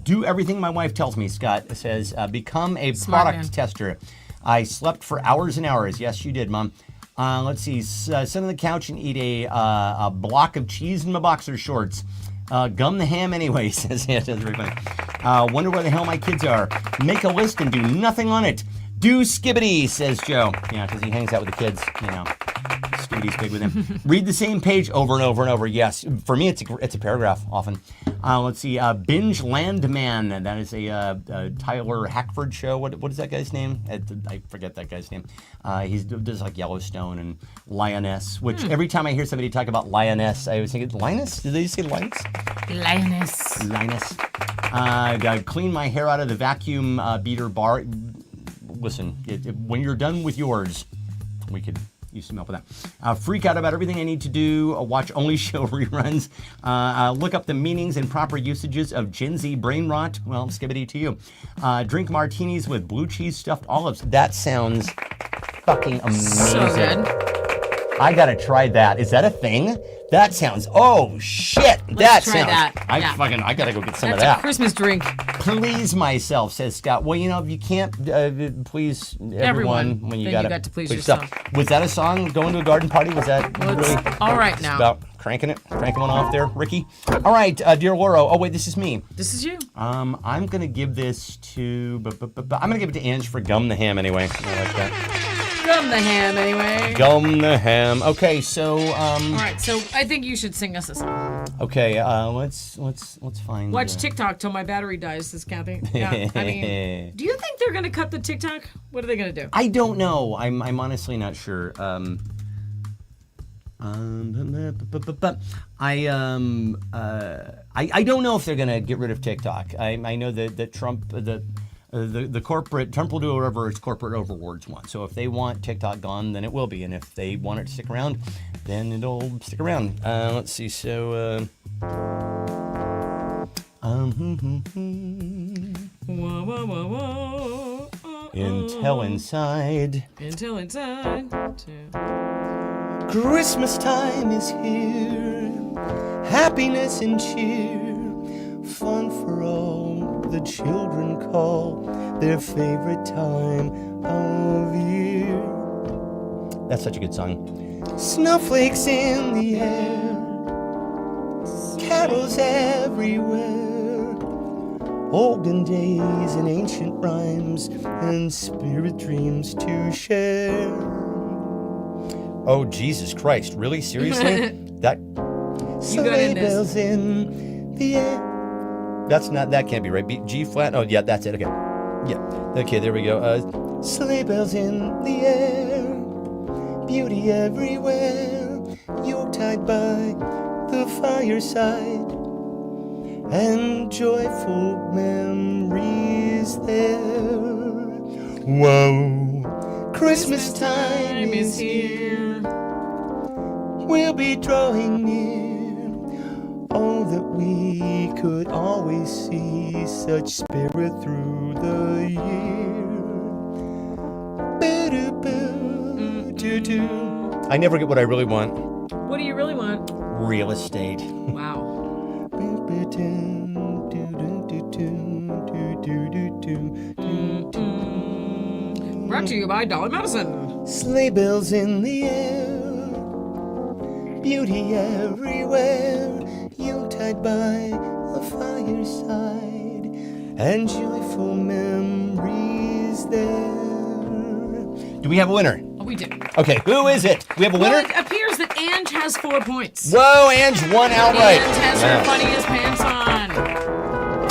Do everything my wife tells me, Scott says. Become a product tester. I slept for hours and hours. Yes, you did, Mom. Let's see. Sit on the couch and eat a block of cheese in my boxer shorts. Gum the ham anyway, says yeah, that's very funny. Wonder where the hell my kids are. Make a list and do nothing on it. Do Skibbity, says Joe. Yeah, because he hangs out with the kids, you know. Skibbity's big with him. Read the same page over and over and over. Yes, for me, it's a paragraph often. Let's see. Binge Landman. That is a Tyler Hackford show. What is that guy's name? I forget that guy's name. He does like Yellowstone and Lioness, which every time I hear somebody talk about Lioness, I always think, Linus? Did they say Linus? Linus. Clean my hair out of the vacuum beater bar. Listen, when you're done with yours, we could use some help with that. Freak out about everything I need to do. Watch only show reruns. Look up the meanings and proper usages of Gen Z brain rot. Well, Skibbity to you. Drink martinis with blue cheese stuffed olives. That sounds fucking amazing. So good. I gotta try that. Is that a thing? That sounds, oh shit. Let's try that. I gotta go get some of That's that. a Christmas drink. Please myself, says Scott. Well, if you can't please everyone when you got to please yourself. Was that a song, Going to a Garden Party? Was that really? All right now. About cranking one off there, Ricky. All right, dear Laura. Oh wait, this is me. This is you. I'm gonna give this to, I'm gonna give it to Ange for Gum the Ham anyway. I like that. Gum the ham anyway. Gum the Ham. Okay, so all right, so I think you should sing us a song. Okay, let's find. Watch TikTok till my battery dies, says Kathy. Yeah, I mean, do you think they're gonna cut the TikTok? What are they gonna do? I don't know. I'm honestly not sure. I don't know if they're gonna get rid of TikTok. I know that Trump the corporate Trump will do whatever its corporate overlords want. So if they want TikTok gone, then it will be, and if they want it to stick around, then it'll stick around. Let's see. So. Intel Inside. Christmas time is here. Happiness and cheer. Fun for all. The children call their favorite time of year. That's such a good song. Snowflakes in the air. Carols everywhere. Olden days and ancient rhymes and spirit dreams to share. Oh, Jesus Christ. Really? Seriously? That sleigh bells in the air. That can't be right. G flat. Oh, yeah, that's it. Okay. Yeah. Okay, there we go. Sleigh bells in the air. Beauty everywhere. Yuletide by the fireside. And joyful memories there. Whoa. Christmas time is here. We'll be drawing near. Oh, that we could always see such spirit through the year. I never get what I really want. What do you really want? Real estate. Wow. Brought to you by Dollar Medicine. Sleigh bells in the air. Beauty everywhere. Yuletide by the fireside, and joyful memories there. Do we have a winner? Oh, we do. Okay, who is it? We have a winner? Well, it appears that Ange has 4 points. Whoa, Ange won outright. Ange has her funniest pants on.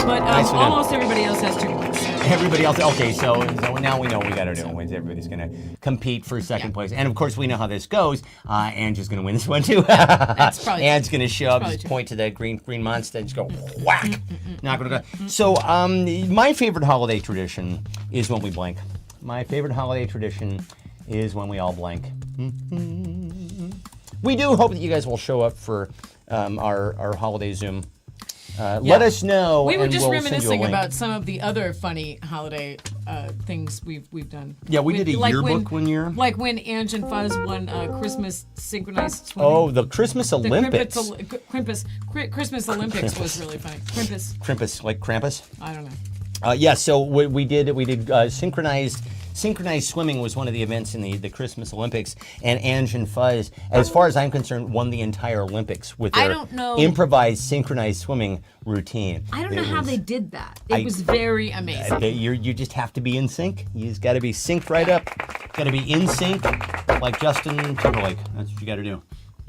But Nice one. almost everybody else has 2 points. Everybody else, okay, so now we know we got to do it. Everybody's going to compete for second place. And of course, we know how this goes. Ange is going to win this one too. That's probably Ange's going to show up, just true. point to that green monster and just go whack. Not going to go. So, my favorite holiday tradition is when we blank. My favorite holiday tradition is when we all blank. We do hope that you guys will show up for our holiday Zoom. Let us know. We were and just we'll send you a reminiscing link. about some of the other funny holiday things we've done. Yeah, we did a yearbook one year. Like when Ange and Fuzz won Christmas synchronized swimming. Oh, the Christmas Olympics. Christmas Olympics was really funny. Krampus, like Krampus. I don't know. Yeah, so we did synchronized swimming was one of the events in the Christmas Olympics, and Ange and Fuzz, as far as I'm concerned, won the entire Olympics with their improvised synchronized swimming routine. I don't know how they did that. It was very amazing. You just have to be in sync. You just got to be synced right up. Got to be in sync, like Justin Timberlake. That's what you got to do.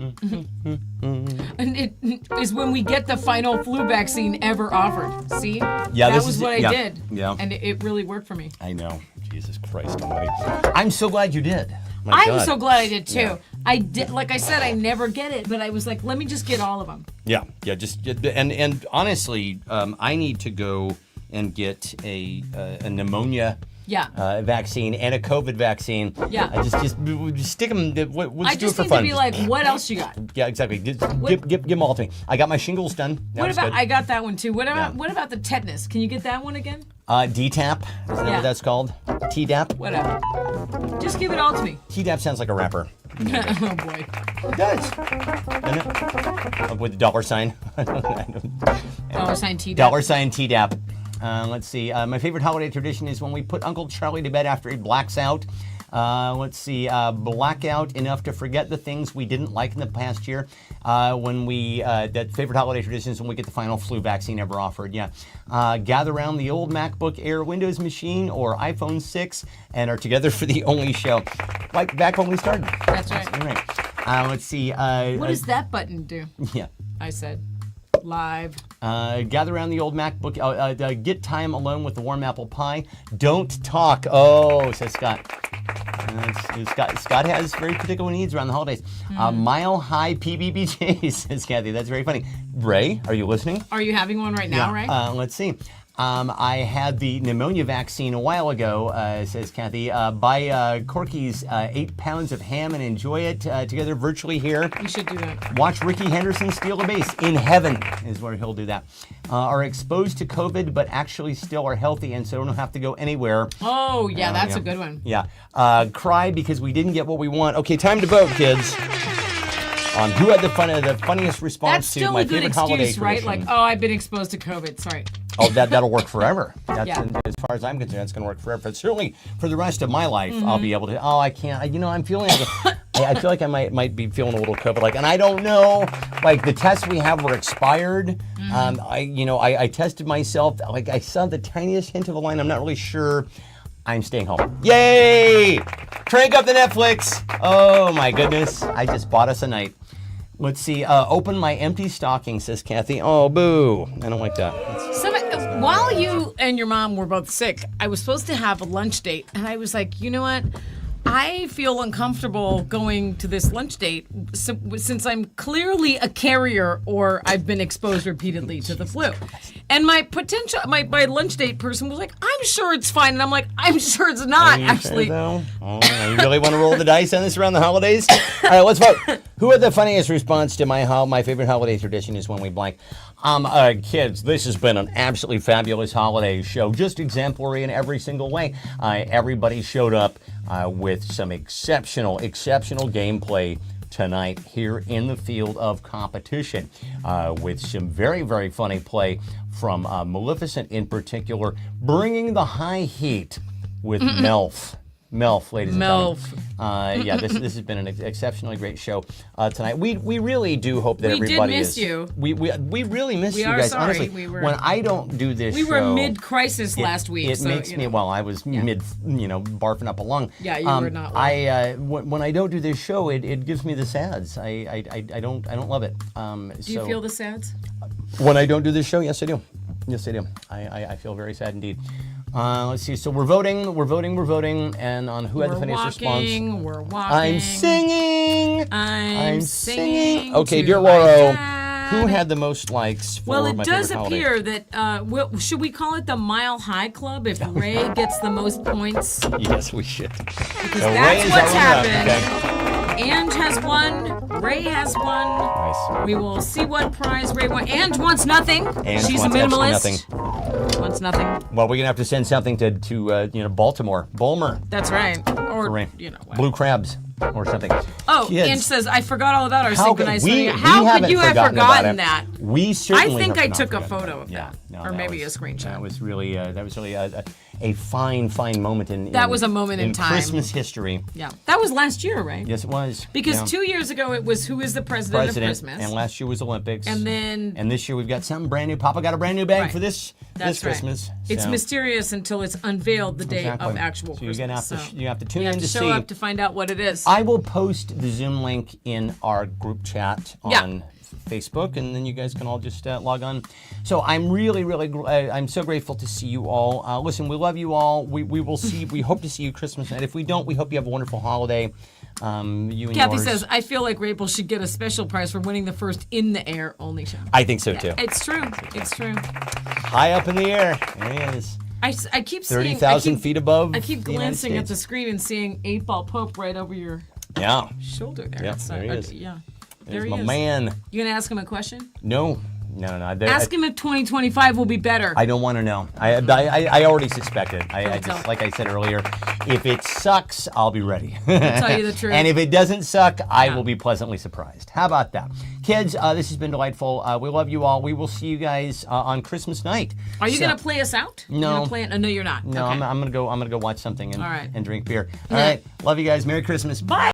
And it is when we get the final flu vaccine ever offered. See? Yeah, that was what I did. Yeah. And it really worked for me. I know. Jesus Christ almighty. I'm so glad you did. I'm so glad I did too. Yeah. I did, like I said, I never get it, but I was like, let me just get all of them. Yeah, just and honestly, I need to go and get a pneumonia vaccine and a COVID vaccine. Yeah. Just stick them. Let's do it for fun. I just need to be like, what else you got? Yeah, exactly. Just give them all to me. I got my shingles done. What about? I got that one too. What about the tetanus? Can you get that one again? DTaP. Is that what that's called? Tdap. Whatever. Just give it all to me. Tdap sounds like a rapper. Oh boy. It does. Doesn't it? With the dollar sign. Dollar sign Tdap. Dollar sign Tdap. Let's see. My favorite holiday tradition is when we put Uncle Charlie to bed after he blacks out. Let's see. Blackout enough to forget the things we didn't like in the past year. When we that favorite holiday tradition is when we get the final flu vaccine ever offered. Yeah. Gather around the old MacBook Air Windows machine or iPhone 6 and are together for the only show, like back when we started. That's right. That's right. Let's see. What does that button do? Yeah. I said. Live. Gather around the old MacBook. Get time alone with the warm apple pie. Don't talk. Oh, says Scott. Scott has very particular needs around the holidays. Mile high PBBJs, says Kathy. That's very funny. Ray, are you listening? Are you having one right now, Ray? Let's see. I had the pneumonia vaccine a while ago, says Kathy. Buy Corky's 8 pounds of ham and enjoy it together virtually here. You should do that. Watch Ricky Henderson steal a base. In heaven is where he'll do that. Are exposed to COVID, but actually still are healthy and so don't have to go anywhere. Oh, yeah, that's a good one. Yeah. Cry because we didn't get what we want. Okay, time to vote, kids. On who had the funniest response to my favorite holiday tradition. That's still a good excuse, right? Like, oh, I've been exposed to COVID. Sorry. Oh, that'll work forever. As far as I'm concerned, it's going to work forever. But certainly for the rest of my life, I'll be able to. Oh, I can't. I'm feeling. I feel like I might be feeling a little COVID-like, and I don't know. Like the tests we have were expired. I tested myself. Like I saw the tiniest hint of a line. I'm not really sure. I'm staying home. Yay! Crank up the Netflix. Oh my goodness! I just bought us a night. Let's see. Open my empty stocking, says Kathy. Oh, boo. I don't like that. While you and your mom were both sick, I was supposed to have a lunch date. And I was like, you know what? I feel uncomfortable going to this lunch date since I'm clearly a carrier or I've been exposed repeatedly to the flu. And my lunch date person was like, I'm sure it's fine. And I'm like, I'm sure it's not, actually. Sure, you really want to roll the dice on this around the holidays? All right, let's vote. Who had the funniest response to my favorite holiday tradition is when we blank? Kids, this has been an absolutely fabulous holiday show, just exemplary in every single way. Everybody showed up with some exceptional gameplay tonight here in the field of competition, with some very, very funny play from Maleficent in particular, bringing the high heat with Melf. MILF, ladies and gentlemen. MILF. Yeah, this has been an exceptionally great show tonight. We really do hope that We everybody did miss is. you. We really miss We you are guys. sorry. Honestly, We were- when I don't do this We show, were mid-crisis last week. It so, makes you me know. well. I was mid, barfing up a lung. Yeah, you were not well. When I don't do this show, it gives me the sads. I don't love it. Do you feel the sads? When I don't do this show, yes, I do. Yes, I do. I feel very sad indeed. Let's see. So we're voting, and on who had the funniest response. We're walking. I'm singing. I'm singing. Okay, to dear my Lauro, dad. who had the most likes for Well, it my does favorite holiday? appear that, should we call it the Mile High Club if Ray gets the most points? Yes, we should. Because So Ray that's is what's our runner-up, happened. Ange has won. Ray has won. Nice. We will see what prize Ray wants. Ange wants nothing. Ange She's wants a absolutely minimalist. Wants nothing. Well, we're gonna have to send something to Baltimore, Bulmer, That's right. Or, Ray. what. Blue crabs or something. Oh, Kids, Ange says, I forgot all about our how could synchronized we, swing. How we could haven't you have forgotten about forgotten it. that? We certainly I think have I not took a forgotten. photo of that. No, or that maybe was- a screenshot. That was really a fine moment in. That was a moment in time. Christmas history. Yeah. That was last year, right? Yes, it was. Because yeah. 2 years ago it was Who is the President of Christmas? And last year was Olympics. And then- And this year we've got something brand new. Papa got a brand new bag Right. for this That's right. Christmas. It's so- mysterious until it's unveiled the day Exactly. of actual So you're Christmas. gonna have to you have to tune you in have to to show see. up to find out what it is. I will post the Zoom link in our group chat Yeah. on Facebook, and then you guys can all just log on. So I'm really, I'm so grateful to see you all. Listen, we love you all. We will see. We hope to see you Christmas night. If we don't, we hope you have a wonderful holiday. You and Kathy yours. says, I feel like Rapel should get a special prize for winning the first in the air only show. I think so too. It's true. It's true. High up in the air. There he is. I keep seeing 30,000 feet above. I keep the United glancing at the States. screen and seeing 8-Ball Pope right over your Yeah. shoulder there. Yeah, It's there he is. Yeah. There's There he my is. man. You gonna ask him a question? No. Ask him if 2025 will be better. I don't want to know. I already suspect it. I Don't just, tell. like I said earlier, if it sucks, I'll be ready. I'll tell you the truth. And if it doesn't suck, I Yeah. will be pleasantly surprised. How about that? Kids, this has been delightful. We love you all. We will see you guys on Christmas night. Are you So- gonna play us out? No. You're gonna play it? No, you're not. No, Okay. I'm gonna go watch something All right. and drink beer. All right. Love you guys. Merry Christmas. Bye.